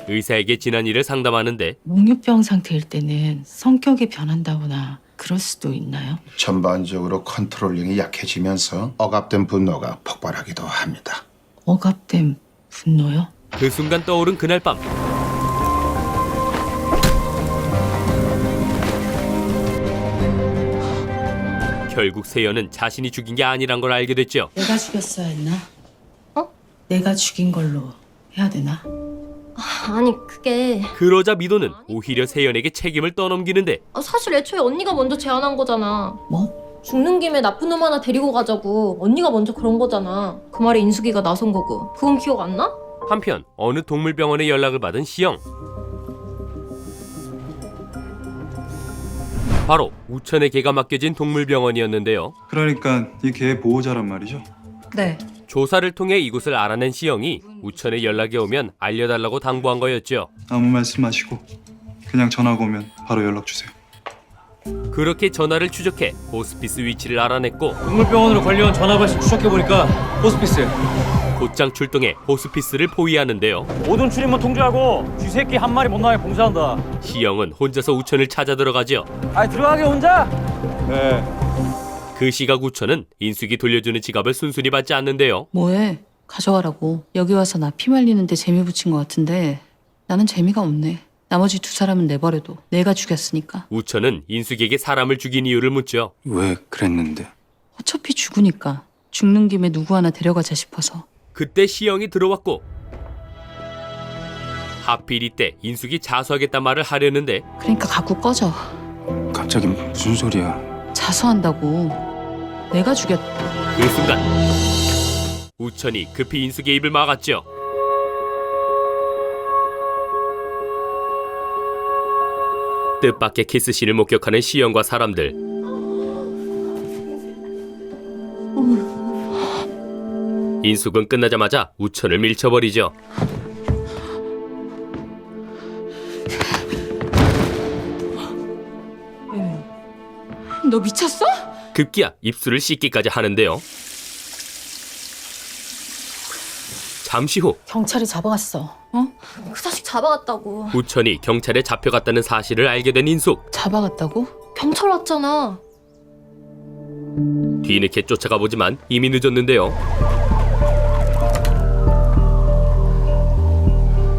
Speaker 1: 의사에게 지난 일을 상담하는데
Speaker 2: 목류병 상태일 때는 성격이 변한다거나 그럴 수도 있나요?
Speaker 18: 전반적으로 컨트롤링이 약해지면서 억압된 분노가 폭발하기도 합니다.
Speaker 2: 억압된 분노요?
Speaker 1: 그 순간 떠오른 그날 밤. 결국 세연은 자신이 죽인 게 아니란 걸 알게 됐죠.
Speaker 2: 내가 죽였어야 했나? 내가 죽인 걸로 해야 되나?
Speaker 13: 아니 그게
Speaker 1: 그러자 미도는 오히려 세연에게 책임을 떠넘기는데
Speaker 13: 사실 애초에 언니가 먼저 제안한 거잖아.
Speaker 2: 뭐?
Speaker 13: 죽는 김에 나쁜 놈 하나 데리고 가자고 언니가 먼저 그런 거잖아. 그 말에 인숙이가 나선 거고. 그건 기억 안 나?
Speaker 1: 한편 어느 동물병원에 연락을 받은 시영. 바로 우천의 개가 맡겨진 동물병원이었는데요.
Speaker 11: 그러니까 이 개의 보호자란 말이죠?
Speaker 16: 네.
Speaker 1: 조사를 통해 이곳을 알아낸 시영이 우천에 연락이 오면 알려달라고 당부한 거였죠.
Speaker 11: 아무 말씀하시고 그냥 전화가 오면 바로 연락 주세요.
Speaker 1: 그렇게 전화를 추적해 호스피스 위치를 알아냈고
Speaker 15: 동물병원으로 관련 전화 발신 추적해보니까 호스피스.
Speaker 1: 곧장 출동해 호스피스를 포위하는데요.
Speaker 15: 모든 출입문 통제하고 쥐새끼 한 마리 못 나게 봉쇄한다.
Speaker 1: 시영은 혼자서 우천을 찾아 들어가죠.
Speaker 15: 아, 들어가게 혼자? 네.
Speaker 1: 그 시각 우천은 인숙이 돌려주는 지갑을 순순히 받지 않는데요.
Speaker 2: 뭐해? 가져가라고. 여기 와서 나 피 말리는데 재미 붙인 것 같은데 나는 재미가 없네. 나머지 두 사람은 내버려둬. 내가 죽였으니까.
Speaker 1: 우천은 인숙에게 사람을 죽인 이유를 묻죠.
Speaker 11: 왜 그랬는데?
Speaker 2: 어차피 죽으니까. 죽는 김에 누구 하나 데려가자 싶어서.
Speaker 1: 그때 시영이 들어왔고 하필 이때 인숙이 자수하겠단 말을 하려는데
Speaker 2: 그러니까 갖고 꺼져.
Speaker 11: 갑자기 무슨 소리야?
Speaker 2: 자수한다고. 내가 죽였...
Speaker 1: 그 순간 우천이 급히 인숙의 입을 막았죠. 뜻밖의 키스씬을 목격하는 시영과 사람들. 인숙은 끝나자마자 우천을 밀쳐버리죠.
Speaker 2: 너 미쳤어?
Speaker 1: 급기야 입술을 씻기까지 하는데요. 잠시 후
Speaker 2: 경찰이 잡아갔어.
Speaker 13: 그 자식 잡아갔다고.
Speaker 1: 우천이 경찰에 잡혀갔다는 사실을 알게 된 인숙.
Speaker 2: 잡아갔다고?
Speaker 13: 경찰 왔잖아.
Speaker 1: 뒤늦게 쫓아가 보지만 이미 늦었는데요.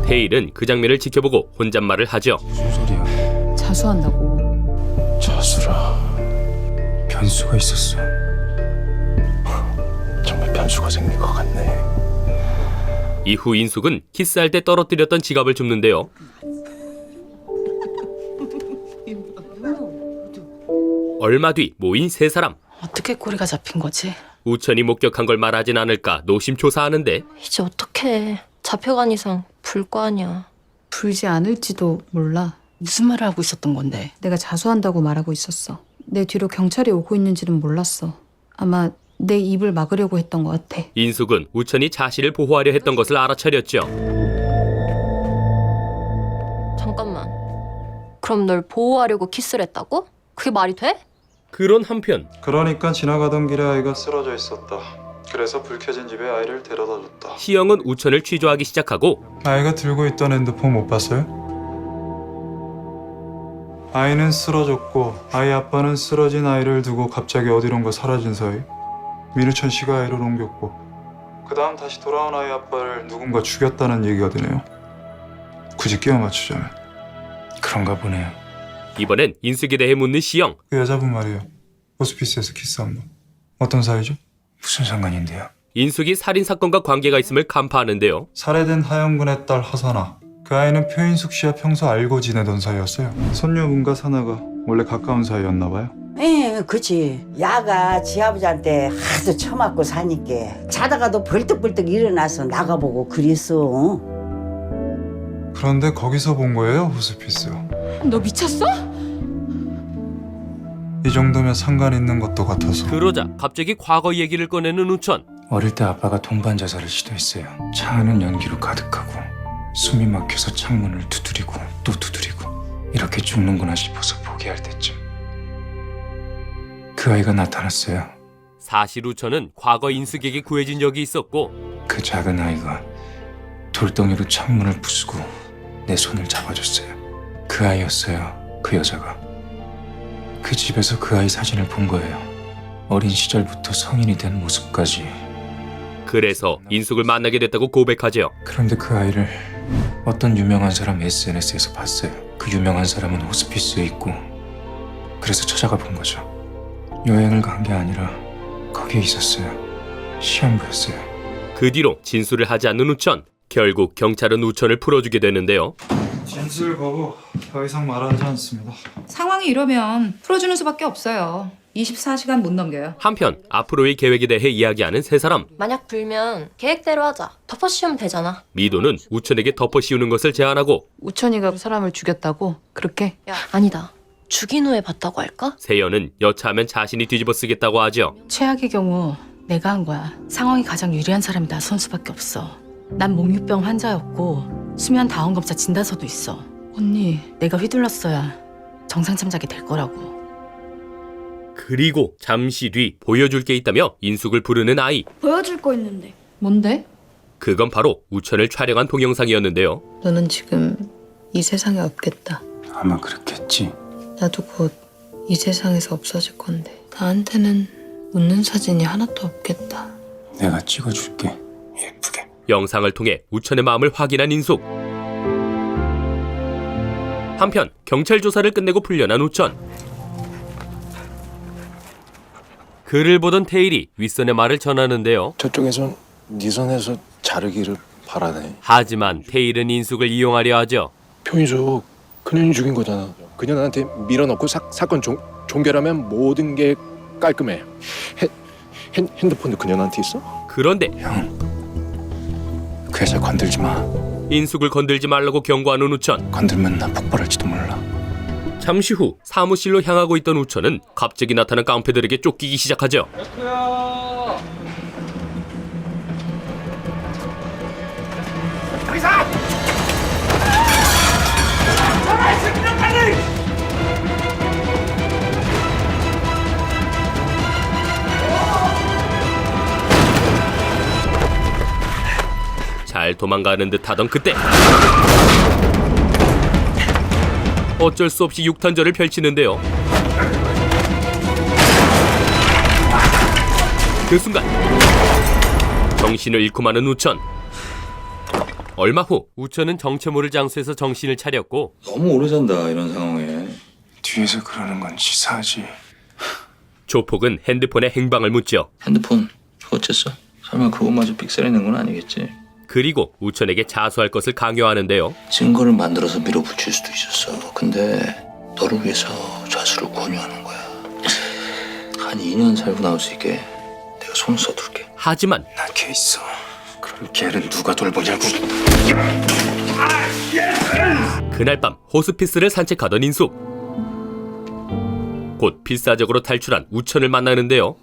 Speaker 1: 테일은 그 장면을 지켜보고 혼잣말을 하죠.
Speaker 10: 무슨 소리야?
Speaker 2: 자수한다고.
Speaker 10: 자수라. 변수가 있었어. 정말 변수가 생긴 것 같네.
Speaker 1: 이후 인숙은 키스할 때 떨어뜨렸던 지갑을 줍는데요. 얼마 뒤 모인 세 사람.
Speaker 2: 어떻게 꼬리가 잡힌 거지?
Speaker 1: 우천이 목격한 걸 말하진 않을까 노심초사하는데
Speaker 13: 이제 어떡해. 잡혀간 이상 불 거 아니야.
Speaker 2: 불지 않을지도 몰라. 무슨 말을 하고 있었던 건데? 내가 자수한다고 말하고 있었어. 내 뒤로 경찰이 오고 있는지는 몰랐어. 아마 내 입을 막으려고 했던 것 같아.
Speaker 1: 인숙은 우천이 자신을 보호하려 했던 것을 알아차렸죠.
Speaker 13: 잠깐만. 그럼 널 보호하려고 키스를 했다고? 그게 말이 돼?
Speaker 1: 그런 한편
Speaker 11: 그러니까 지나가던 길에 아이가 쓰러져 있었다. 그래서 불 켜진 집에 아이를 데려다 줬다.
Speaker 1: 시영은 우천을 취조하기 시작하고
Speaker 11: 아이가 들고 있던 핸드폰 못 봤어요? 아이는 쓰러졌고 아이 아빠는 쓰러진 아이를 두고 갑자기 어디론가 사라진 사이 민우천 씨가 아이를 옮겼고 그 다음 다시 돌아온 아이 아빠를 누군가 죽였다는 얘기가 되네요. 굳이 끼워 맞추자면
Speaker 10: 그런가 보네요.
Speaker 1: 이번엔 인숙에 대해 묻는 시영.
Speaker 11: 그 여자분 말이에요. 호스피스에서 키스한 분. 어떤 사이죠?
Speaker 10: 무슨 상관인데요?
Speaker 1: 인숙이 살인사건과 관계가 있음을 간파하는데요.
Speaker 11: 살해된 하영근의 딸 하사나. 그 아이는 표인숙 씨와 평소 알고 지내던 사이였어요. 손녀분과 사나가 원래 가까운 사이였나 봐요.
Speaker 5: 예, 그치. 야가 지 아버지한테 하도 처맞고 사니까 자다가도 벌떡벌떡 일어나서 나가보고 그랬어.
Speaker 11: 그런데 거기서 본 거예요, 호스피스.
Speaker 2: 너 미쳤어?
Speaker 11: 이 정도면 상관 있는 것도 같아서.
Speaker 1: 그러자 갑자기 과거 얘기를 꺼내는 우천.
Speaker 10: 어릴 때 아빠가 동반 자살을 시도했어요. 차 안은 연기로 가득하고 숨이 막혀서 창문을 두드리고 또 두드리고 이렇게 죽는구나 싶어서 포기할 때쯤 그 아이가 나타났어요.
Speaker 1: 사실 우천은 과거 인숙에게 구해진 적이 있었고
Speaker 10: 그 작은 아이가 돌덩이로 창문을 부수고 내 손을 잡아줬어요. 그 아이였어요. 그 여자가. 그 집에서 그 아이 사진을 본 거예요. 어린 시절부터 성인이 된 모습까지.
Speaker 1: 그래서 인숙을 만나게 됐다고 고백하죠.
Speaker 10: 그런데 그 아이를 어떤 유명한 사람 SNS에서 봤어요. 그 유명한 사람은 호스피스에 있고 그래서 찾아가 본 거죠. 여행을 간 게 아니라 거기에 있었어요. 시한부였어요.
Speaker 1: 그 뒤로 진술을 하지 않는 우천. 결국 경찰은 우천을 풀어주게 되는데요.
Speaker 11: 진술 거부. 더 이상 말하지 않습니다.
Speaker 16: 상황이 이러면 풀어주는 수밖에 없어요. 24시간 못 넘겨요.
Speaker 1: 한편 앞으로의 계획에 대해 이야기하는 세 사람.
Speaker 13: 만약 불면 계획대로 하자. 덮어씌우면 되잖아.
Speaker 1: 미도는 우천에게 덮어씌우는 것을 제안하고
Speaker 2: 우천이가 사람을 죽였다고? 그렇게?
Speaker 13: 야, 아니다. 죽인 후에 봤다고 할까?
Speaker 1: 세연은 여차하면 자신이 뒤집어 쓰겠다고 하죠.
Speaker 2: 최악의 경우 내가 한 거야. 상황이 가장 유리한 사람이 나선 수밖에 없어. 난 몽유병 환자였고 수면 다원검사 진단서도 있어. 언니, 내가 휘둘렀어야 정상 참작이 될 거라고.
Speaker 1: 그리고 잠시 뒤 보여줄 게 있다며 인숙을 부르는 아이.
Speaker 7: 보여줄 거 있는데.
Speaker 2: 뭔데?
Speaker 1: 그건 바로 우천을 촬영한 동영상이었는데요.
Speaker 2: 너는 지금 이 세상에 없겠다.
Speaker 10: 아마 그렇겠지.
Speaker 2: 나도 곧 이 세상에서 없어질 건데 나한테는 웃는 사진이 하나도 없겠다.
Speaker 10: 내가 찍어줄게. 예쁘게.
Speaker 1: 영상을 통해 우천의 마음을 확인한 인숙. 한편 경찰 조사를 끝내고 풀려난 우천. 글을 보던 테일이 윗선의 말을 전하는데요.
Speaker 10: 저쪽에선 네 손에서 자르기를 바라네.
Speaker 1: 하지만 테일은 인숙을 이용하려 하죠.
Speaker 10: 표인숙, 그년이 죽인 거잖아. 그년한테 밀어넣고 사건 종결하면 모든 게 깔끔해. 핸드폰도 그년한테 있어?
Speaker 1: 그런데
Speaker 10: 그 여자 건들지 마.
Speaker 1: 인숙을 건들지 말라고 경고하는 우천.
Speaker 10: 건들면 나 폭발할지도 몰라.
Speaker 1: 잠시 후 사무실로 향하고 있던 우천은 갑자기 나타난 깡패들에게 쫓기기 시작하죠. 잘 도망가는 듯 하던 그때 어쩔 수 없이 육탄전을 펼치는데요. 그 순간 정신을 잃고 마는 우천. 얼마 후 우천은 정체 모를 장소에서 정신을 차렸고
Speaker 11: 너무 오래 잔다 이런 상황에.
Speaker 6: 뒤에서 그러는 건 치사하지.
Speaker 1: 조폭은 핸드폰에 행방을 묻죠.
Speaker 11: 핸드폰 어쨌어? 설마 그것마저 픽셀해낸 건 아니겠지?
Speaker 1: 그리고 우천에게 자수할 것을 강요하는데요.
Speaker 11: 증거를 만들어서 밀어붙일 수도 있었어. 근데 너를 위해서 자수를 권유하는 거야. 한 2년 살고 나올 수 있게 내가 손 써둘게.
Speaker 1: 하지만
Speaker 6: 나 걔 있어. 그럼 걔를 누가 돌보냐고.
Speaker 1: 그날 밤 호스피스를 산책하던 인숙. 곧 필사적으로 탈출한 우천을 만나는데요.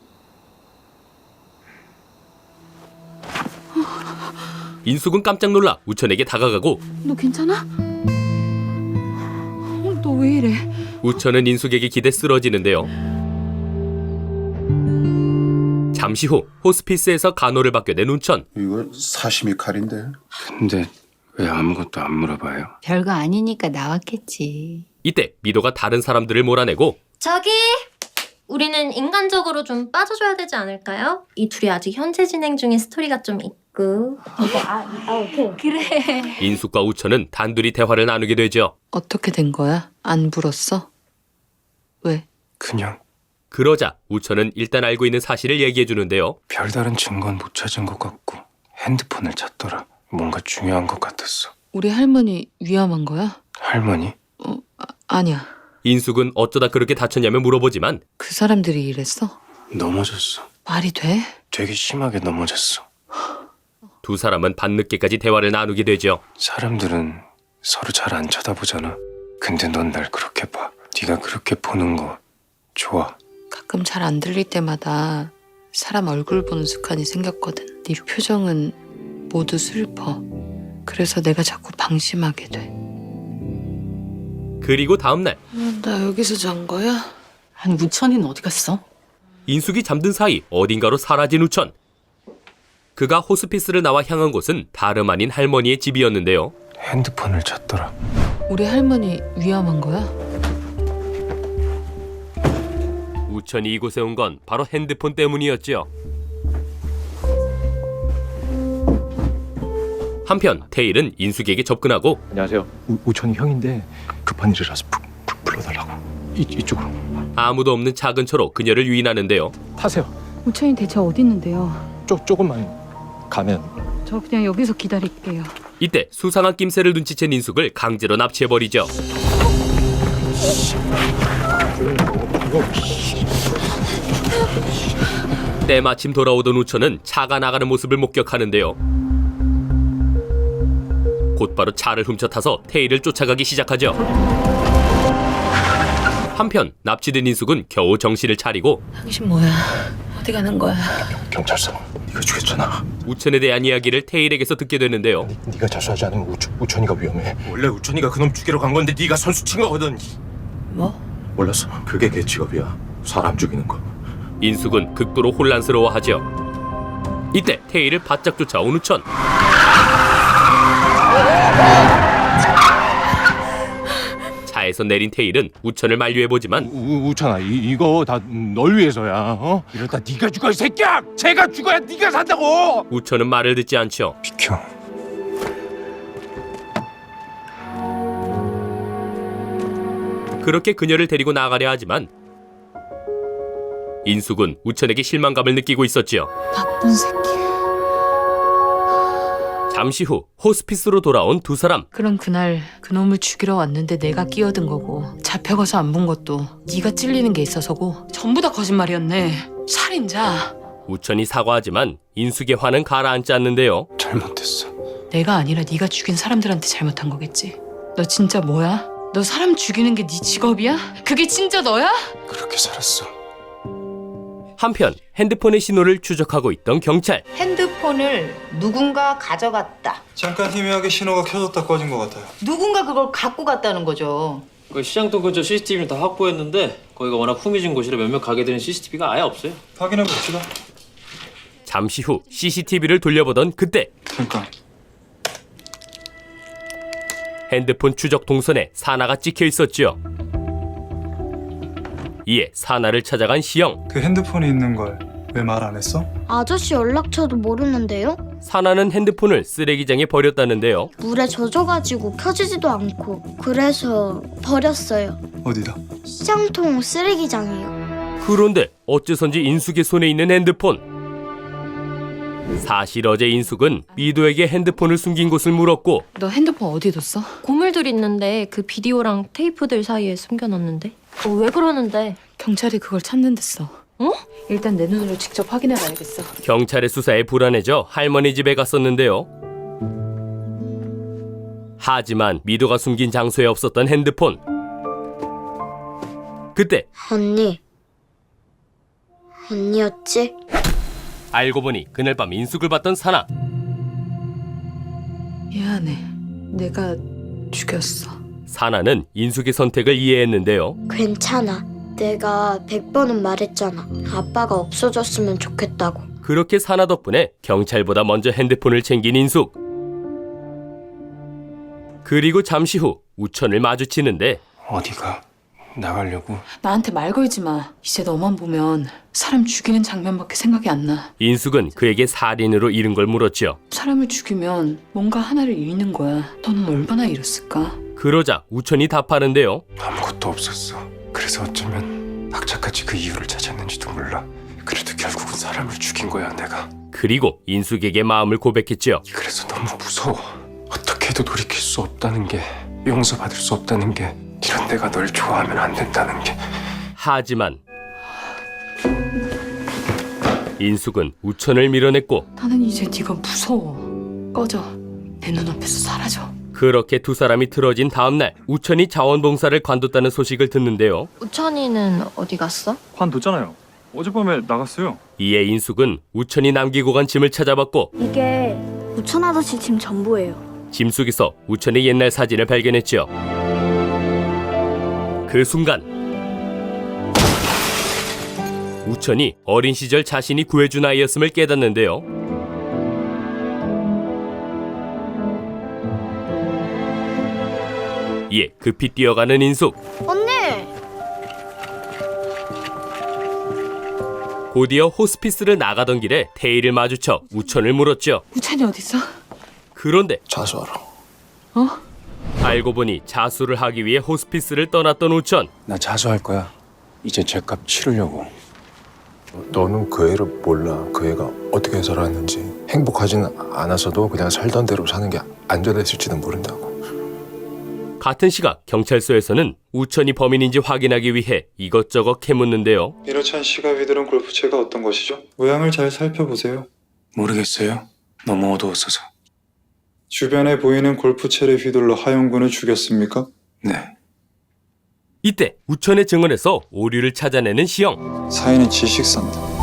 Speaker 1: 인숙은 깜짝 놀라 우천에게 다가가고
Speaker 2: 너 괜찮아? 너 왜 이래?
Speaker 1: 우천은 인숙에게 기대 쓰러지는데요. 잠시 후 호스피스에서 간호를 받게 된 우천.
Speaker 18: 이거 사시미 칼인데.
Speaker 6: 근데 왜 아무것도 안 물어봐요?
Speaker 16: 별거 아니니까 나왔겠지.
Speaker 1: 이때 미도가 다른 사람들을 몰아내고
Speaker 13: 저기 우리는 인간적으로 좀 빠져줘야 되지 않을까요? 이 둘이 아직 현재 진행 중인 스토리가 좀 있고. 그래.
Speaker 1: 인숙과 우천은 단둘이 대화를 나누게 되죠.
Speaker 2: 어떻게 된 거야? 안 불었어? 왜?
Speaker 6: 그냥
Speaker 1: 그러자 우천은 일단 알고 있는 사실을 얘기해 주는데요.
Speaker 6: 별다른 증거는 못 찾은 것 같고 핸드폰을 찾더라. 뭔가 중요한 것 같았어.
Speaker 2: 우리 할머니 위험한 거야?
Speaker 6: 할머니?
Speaker 2: 아니야.
Speaker 1: 인숙은 어쩌다 그렇게 다쳤냐며 물어보지만
Speaker 2: 그 사람들이 이랬어?
Speaker 6: 넘어졌어.
Speaker 2: 말이 돼?
Speaker 6: 되게 심하게 넘어졌어.
Speaker 1: 두 사람은 밤늦게까지 대화를 나누게 되죠.
Speaker 6: 사람들은 서로 잘 안 쳐다보잖아. 근데 넌 날 그렇게 봐. 네가 그렇게 보는 거 좋아.
Speaker 2: 가끔 잘 안 들릴 때마다 사람 얼굴 보는 습관이 생겼거든. 네 표정은 모두 슬퍼. 그래서 내가 자꾸 방심하게 돼.
Speaker 1: 그리고 다음날
Speaker 2: 나 여기서 잔 거야?
Speaker 3: 아니 우천이는 어디 갔어?
Speaker 1: 인숙이 잠든 사이 어딘가로 사라진 우천. 그가 호스피스를 나와 향한 곳은 다름 아닌 할머니의 집이었는데요.
Speaker 6: 핸드폰을 찾더라.
Speaker 2: 우리 할머니 위험한 거야?
Speaker 1: 우천이 이곳에 온 건 바로 핸드폰 때문이었죠. 한편 태일은 인숙에게 접근하고
Speaker 10: 안녕하세요. 우천이 형인데 급한 일이라서 불러달라고. 이쪽으로.
Speaker 1: 아무도 없는 작은 차로 그녀를 유인하는데요.
Speaker 10: 타세요.
Speaker 16: 우천이 대체 어디 있는데요?
Speaker 10: 조금만 가면.
Speaker 16: 저 그냥 여기서 기다릴게요.
Speaker 1: 이때 수상한 낌새를 눈치챈 인숙을 강제로 납치해버리죠. 때마침 돌아오던 우천은 차가 나가는 모습을 목격하는데요. 곧바로 차를 훔쳐타서 태일을 쫓아가기 시작하죠. 한편 납치된 인숙은 겨우 정신을 차리고
Speaker 2: 당신 뭐야? 어디 가는 거야?
Speaker 10: 경찰서. 네가 죽였잖아.
Speaker 1: 우천에 대한 이야기를 태일에게서 듣게 되는데요.
Speaker 10: 네가 자수하지 않으면 우천이가 위험해. 원래 우천이가 그놈 죽이러 간 건데 네가 선수 친 거거든.
Speaker 2: 뭐?
Speaker 10: 몰랐어. 그게 걔 직업이야. 사람 죽이는 거.
Speaker 1: 인숙은 극도로 혼란스러워하죠. 이때 태일을 바짝 쫓아온 우천. 차에서 내린 태일은 우천을 만류해보지만
Speaker 10: 우천아, 이거 다 널 위해서야. 이러다 네가 죽어, 이 새끼야. 쟤가 죽어야 네가 산다고.
Speaker 1: 우천은 말을 듣지 않죠.
Speaker 6: 비켜.
Speaker 1: 그렇게 그녀를 데리고 나가려 하지만 인숙은 우천에게 실망감을 느끼고 있었지요.
Speaker 2: 나쁜 새끼.
Speaker 1: 잠시 후 호스피스로 돌아온 두 사람.
Speaker 2: 그럼 그날 그놈을 죽이러 왔는데 내가 끼어든 거고 잡혀가서 안 본 것도 네가 찔리는 게 있어서고 전부 다 거짓말이었네. 살인자.
Speaker 1: 우천이 사과하지만 인숙의 화는 가라앉지 않는데요.
Speaker 6: 잘못했어.
Speaker 2: 내가 아니라 네가 죽인 사람들한테 잘못한 거겠지. 너 진짜 뭐야? 너 사람 죽이는 게 네 직업이야? 그게 진짜 너야?
Speaker 6: 그렇게 살았어.
Speaker 1: 한편 핸드폰의 신호를 추적하고 있던 경찰.
Speaker 16: 핸드폰을 누군가 가져갔다.
Speaker 11: 잠깐 희미하게 신호가 켜졌다 꺼진 것 같아요.
Speaker 16: 누군가 그걸 갖고 갔다는 거죠.
Speaker 15: 그 시장동 근처 CCTV를 다 확보했는데 거기가 워낙 후미진 곳이라 몇몇 가게들은 CCTV가 아예 없어요.
Speaker 11: 확인해 봅시다.
Speaker 1: 잠시 후 CCTV를 돌려보던 그때
Speaker 11: 잠깐.
Speaker 1: 핸드폰 추적 동선에 사나가 찍혀 있었죠. 이에 사나를 찾아간 시영.
Speaker 11: 그 핸드폰이 있는 걸 왜 말 안 했어?
Speaker 7: 아저씨 연락처도 모르는데요?
Speaker 1: 사나는 핸드폰을 쓰레기장에 버렸다는데요.
Speaker 7: 물에 젖어가지고 켜지지도 않고 그래서 버렸어요.
Speaker 11: 어디다?
Speaker 7: 시장통 쓰레기장이요.
Speaker 1: 그런데 어째선지 인숙의 손에 있는 핸드폰. 사실 어제 인숙은 미도에게 핸드폰을 숨긴 곳을 물었고
Speaker 2: 너 핸드폰 어디 뒀어?
Speaker 13: 고물들 있는데 그 비디오랑 테이프들 사이에 숨겨놨는데. 왜 그러는데?
Speaker 2: 경찰이 그걸 찾는댔어.
Speaker 13: 어?
Speaker 2: 일단 내 눈으로 직접 확인해봐야겠어.
Speaker 1: 경찰의 수사에 불안해져 할머니 집에 갔었는데요. 하지만 미도가 숨긴 장소에 없었던 핸드폰. 그때
Speaker 7: 언니였지?
Speaker 1: 알고 보니 그날 밤 인숙을 봤던 사나.
Speaker 2: 미안해. 내가 죽였어.
Speaker 1: 사나는 인숙의 선택을 이해했는데요.
Speaker 7: 괜찮아. 내가 100번은 말했잖아. 아빠가 없어졌으면 좋겠다고.
Speaker 1: 그렇게 사나 덕분에 경찰보다 먼저 핸드폰을 챙긴 인숙. 그리고 잠시 후 우천을 마주치는데
Speaker 6: 어디가? 나가려고?
Speaker 2: 나한테 말 걸지 마. 이제 너만 보면 사람 죽이는 장면밖에 생각이 안 나.
Speaker 1: 인숙은 그에게 살인으로 잃은 걸 물었죠.
Speaker 2: 사람을 죽이면 뭔가 하나를 잃는 거야. 너는 얼마나 잃었을까?
Speaker 1: 그러자 우천이 답하는데요.
Speaker 6: 아무것도 없었어. 그래서 어쩌면 악착같이 그 이유를 찾았는지도 몰라. 그래도 결국은 사람을 죽인 거야 내가.
Speaker 1: 그리고 인숙에게 마음을 고백했죠.
Speaker 6: 그래서 너무 무서워. 어떻게 해도 돌이킬 수 없다는 게, 용서받을 수 없다는 게, 이런 내가 널 좋아하면 안 된다는 게.
Speaker 1: 하지만 인숙은 우천을 밀어냈고
Speaker 2: 나는 이제 네가 무서워. 꺼져. 내 눈앞에서 사라져.
Speaker 1: 그렇게 두 사람이 틀어진 다음 날 우천이 자원봉사를 관뒀다는 소식을 듣는데요.
Speaker 13: 우천이는 어디 갔어?
Speaker 11: 관뒀잖아요. 어젯밤에 나갔어요.
Speaker 1: 이에 인숙은 우천이 남기고 간 짐을 찾아봤고
Speaker 7: 이게 우천 아저씨 짐 전부예요.
Speaker 1: 짐 속에서 우천의 옛날 사진을 발견했죠. 그 순간 우천이 어린 시절 자신이 구해준 아이였음을 깨닫는데요. 이에 급히 뛰어가는 인숙.
Speaker 7: 언니!
Speaker 1: 곧이어 호스피스를 나가던 길에 태희를 마주쳐 우천을 물었죠.
Speaker 2: 우찬이 어딨어?
Speaker 1: 그런데
Speaker 18: 자수하러.
Speaker 2: 어?
Speaker 1: 알고 보니 자수를 하기 위해 호스피스를 떠났던 우천.
Speaker 6: 나 자수할 거야. 이제 죄값 치르려고.
Speaker 18: 너는 그 애를 몰라. 그 애가 어떻게 살았는지. 행복하진 않아서도 그냥 살던 대로 사는 게 안전했을지는 모른다고.
Speaker 1: 같은 시각 경찰서에서는 우천이 범인인지 확인하기 위해 이것저것 캐묻는데요.
Speaker 11: 민호찬 씨가 휘두른 골프채가 어떤 것이죠? 모양을 잘 살펴보세요.
Speaker 6: 모르겠어요. 너무 어두웠어서.
Speaker 11: 주변에 보이는 골프채를 휘둘러 하용군을 죽였습니까?
Speaker 6: 네.
Speaker 1: 이때 우천의 증언에서 오류를 찾아내는 시영.
Speaker 11: 사인은 지식산다.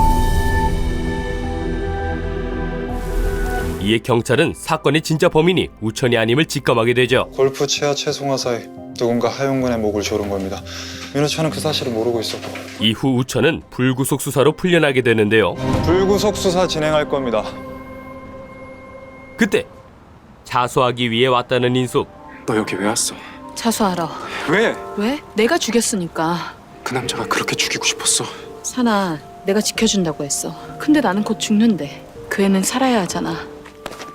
Speaker 1: 이에 경찰은 사건의 진짜 범인이 우천이 아님을 직감하게 되죠.
Speaker 11: 골프채와 채송화 사이 누군가 하용군의 목을 조른 겁니다. 민호찬은 그 사실을 모르고 있었고.
Speaker 1: 이후 우천은 불구속 수사로 풀려나게 되는데요.
Speaker 11: 불구속 수사 진행할 겁니다.
Speaker 1: 그때 자수하기 위해 왔다는 인숙.
Speaker 6: 너 여기 왜 왔어?
Speaker 2: 자수하러.
Speaker 11: 왜?
Speaker 2: 왜? 내가 죽였으니까.
Speaker 6: 그 남자가 그렇게 죽이고 싶었어.
Speaker 2: 사나, 내가 지켜준다고 했어. 근데 나는 곧 죽는데 그 애는 살아야 하잖아.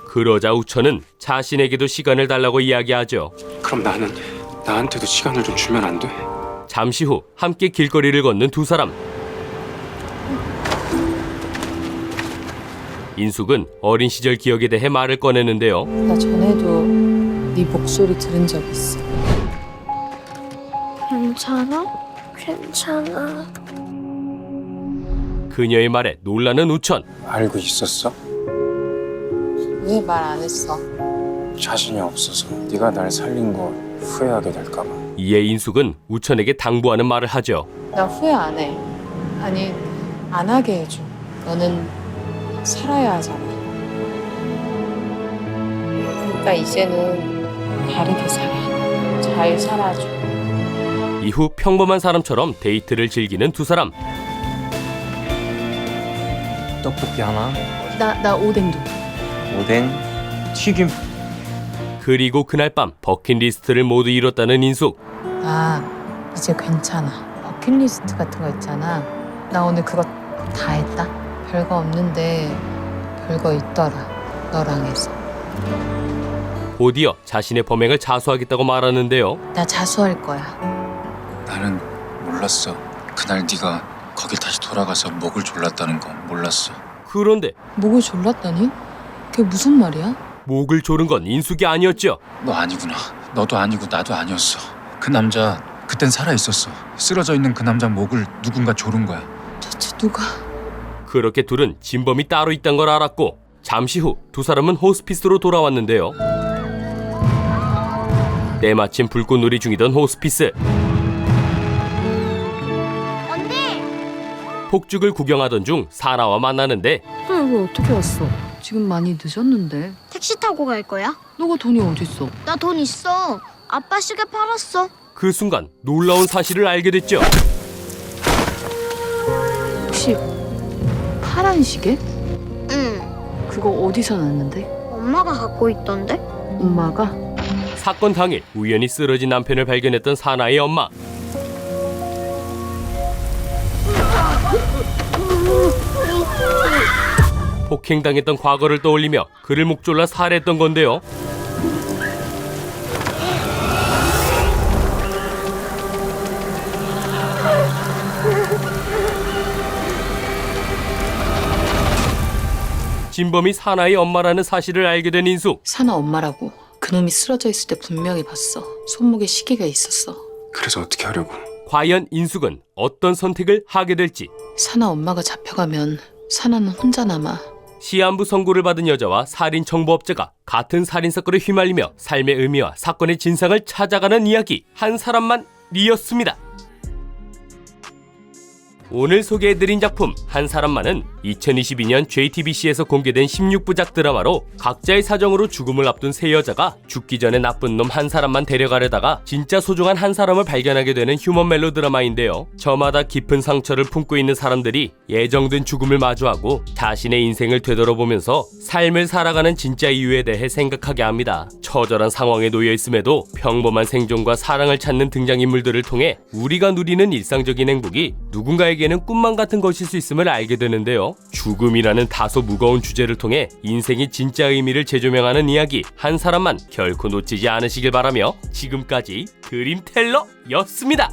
Speaker 1: 그러자 우천은 자신에게도 시간을 달라고 이야기하죠.
Speaker 6: 그럼 나한테도 시간을 좀 주면 안 돼?
Speaker 1: 잠시 후 함께 길거리를 걷는 두 사람. 인숙은 어린 시절 기억에 대해 말을 꺼내는데요.
Speaker 2: 나 전에도 네 목소리 들은 적 있어.
Speaker 7: 괜찮아? 괜찮아.
Speaker 1: 그녀의 말에 놀라는 우천.
Speaker 6: 알고 있었어?
Speaker 2: 왜 말 안 했어?
Speaker 6: 자신이 없어서 네가 날 살린 거 후회하게 될까 봐.
Speaker 1: 이에 인숙은 우천에게 당부하는 말을 하죠.
Speaker 2: 나 후회 안 해. 아니, 안 하게 해줘. 너는 살아야 하잖아. 그러니까 이제는 다르게 살아. 잘 살아줘.
Speaker 1: 이후 평범한 사람처럼 데이트를 즐기는 두 사람.
Speaker 15: 떡볶이 하나,
Speaker 2: 나 오뎅도.
Speaker 15: 오뎅, 튀김.
Speaker 1: 그리고 그날 밤 버킷리스트를 모두 이뤘다는 인숙.
Speaker 2: 나 이제 괜찮아. 버킷리스트 같은 거 있잖아. 나 오늘 그거 다 했다. 별거 없는데 별거 있더라. 너랑 해서.
Speaker 1: 곧이어 자신의 범행을 자수하겠다고 말하는데요.
Speaker 2: 나 자수할 거야.
Speaker 11: 나는 몰랐어. 그날 네가 거길 다시 돌아가서 목을 졸랐다는 거 몰랐어.
Speaker 1: 그런데
Speaker 2: 목을 졸랐다니? 그게 무슨 말이야?
Speaker 1: 목을 조른 건 인숙이 아니었죠.
Speaker 11: 너 아니구나. 너도 아니고 나도 아니었어. 그 남자 그땐 살아 있었어. 쓰러져 있는 그 남자 목을 누군가 조른 거야.
Speaker 2: 대체 누가?
Speaker 1: 그렇게 둘은 진범이 따로 있단 걸 알았고 잠시 후 두 사람은 호스피스로 돌아왔는데요. 때마침 불꽃놀이 중이던 호스피스.
Speaker 7: 언니!
Speaker 1: 폭죽을 구경하던 중 사나와 만나는데
Speaker 2: 너 여기 어떻게 왔어? 지금 많이 늦었는데.
Speaker 7: 택시 타고 갈 거야?
Speaker 2: 너가 돈이 어딨어?
Speaker 7: 나 돈 있어. 아빠 시계 팔았어.
Speaker 1: 그 순간 놀라운 사실을 알게 됐죠.
Speaker 2: 혹시 파란 시계?
Speaker 7: 응.
Speaker 2: 그거 어디서 났는데?
Speaker 7: 엄마가 갖고 있던데?
Speaker 2: 엄마가?
Speaker 1: 사건 당일 우연히 쓰러진 남편을 발견했던 사나의 엄마. 폭행당했던 과거를 떠올리며 그를 목졸라 살해했던 건데요. 진범이 사나의 엄마라는 사실을 알게 된 인숙.
Speaker 2: 사나 엄마라고. 그놈이 쓰러져 있을 때 분명히 봤어. 손목에 시계가 있었어.
Speaker 6: 그래서 어떻게 하려고?
Speaker 1: 과연 인숙은 어떤 선택을 하게 될지.
Speaker 2: 사나 엄마가 잡혀가면 사나는 혼자 남아.
Speaker 1: 시한부 선고를 받은 여자와 살인 청부업자가 같은 살인사건에 휘말리며 삶의 의미와 사건의 진상을 찾아가는 이야기. 한 사람만이었습니다. 오늘 소개해드린 작품 한 사람만은 2022년 JTBC에서 공개된 16부작 드라마로 각자의 사정으로 죽음을 앞둔 세 여자가 죽기 전에 나쁜 놈 한 사람만 데려가려다가 진짜 소중한 한 사람을 발견하게 되는 휴먼 멜로 드라마인데요. 저마다 깊은 상처를 품고 있는 사람들이 예정된 죽음을 마주하고 자신의 인생을 되돌아보면서 삶을 살아가는 진짜 이유에 대해 생각하게 합니다. 처절한 상황에 놓여 있음에도 평범한 생존과 사랑을 찾는 등장인물들을 통해 우리가 누리는 일상적인 행복이 누군가에게는 꿈만 같은 것일 수 있음을 알게 되는데요. 죽음이라는 다소 무거운 주제를 통해 인생의 진짜 의미를 재조명하는 이야기 한 사람만 결코 놓치지 않으시길 바라며 지금까지 드림텔러였습니다.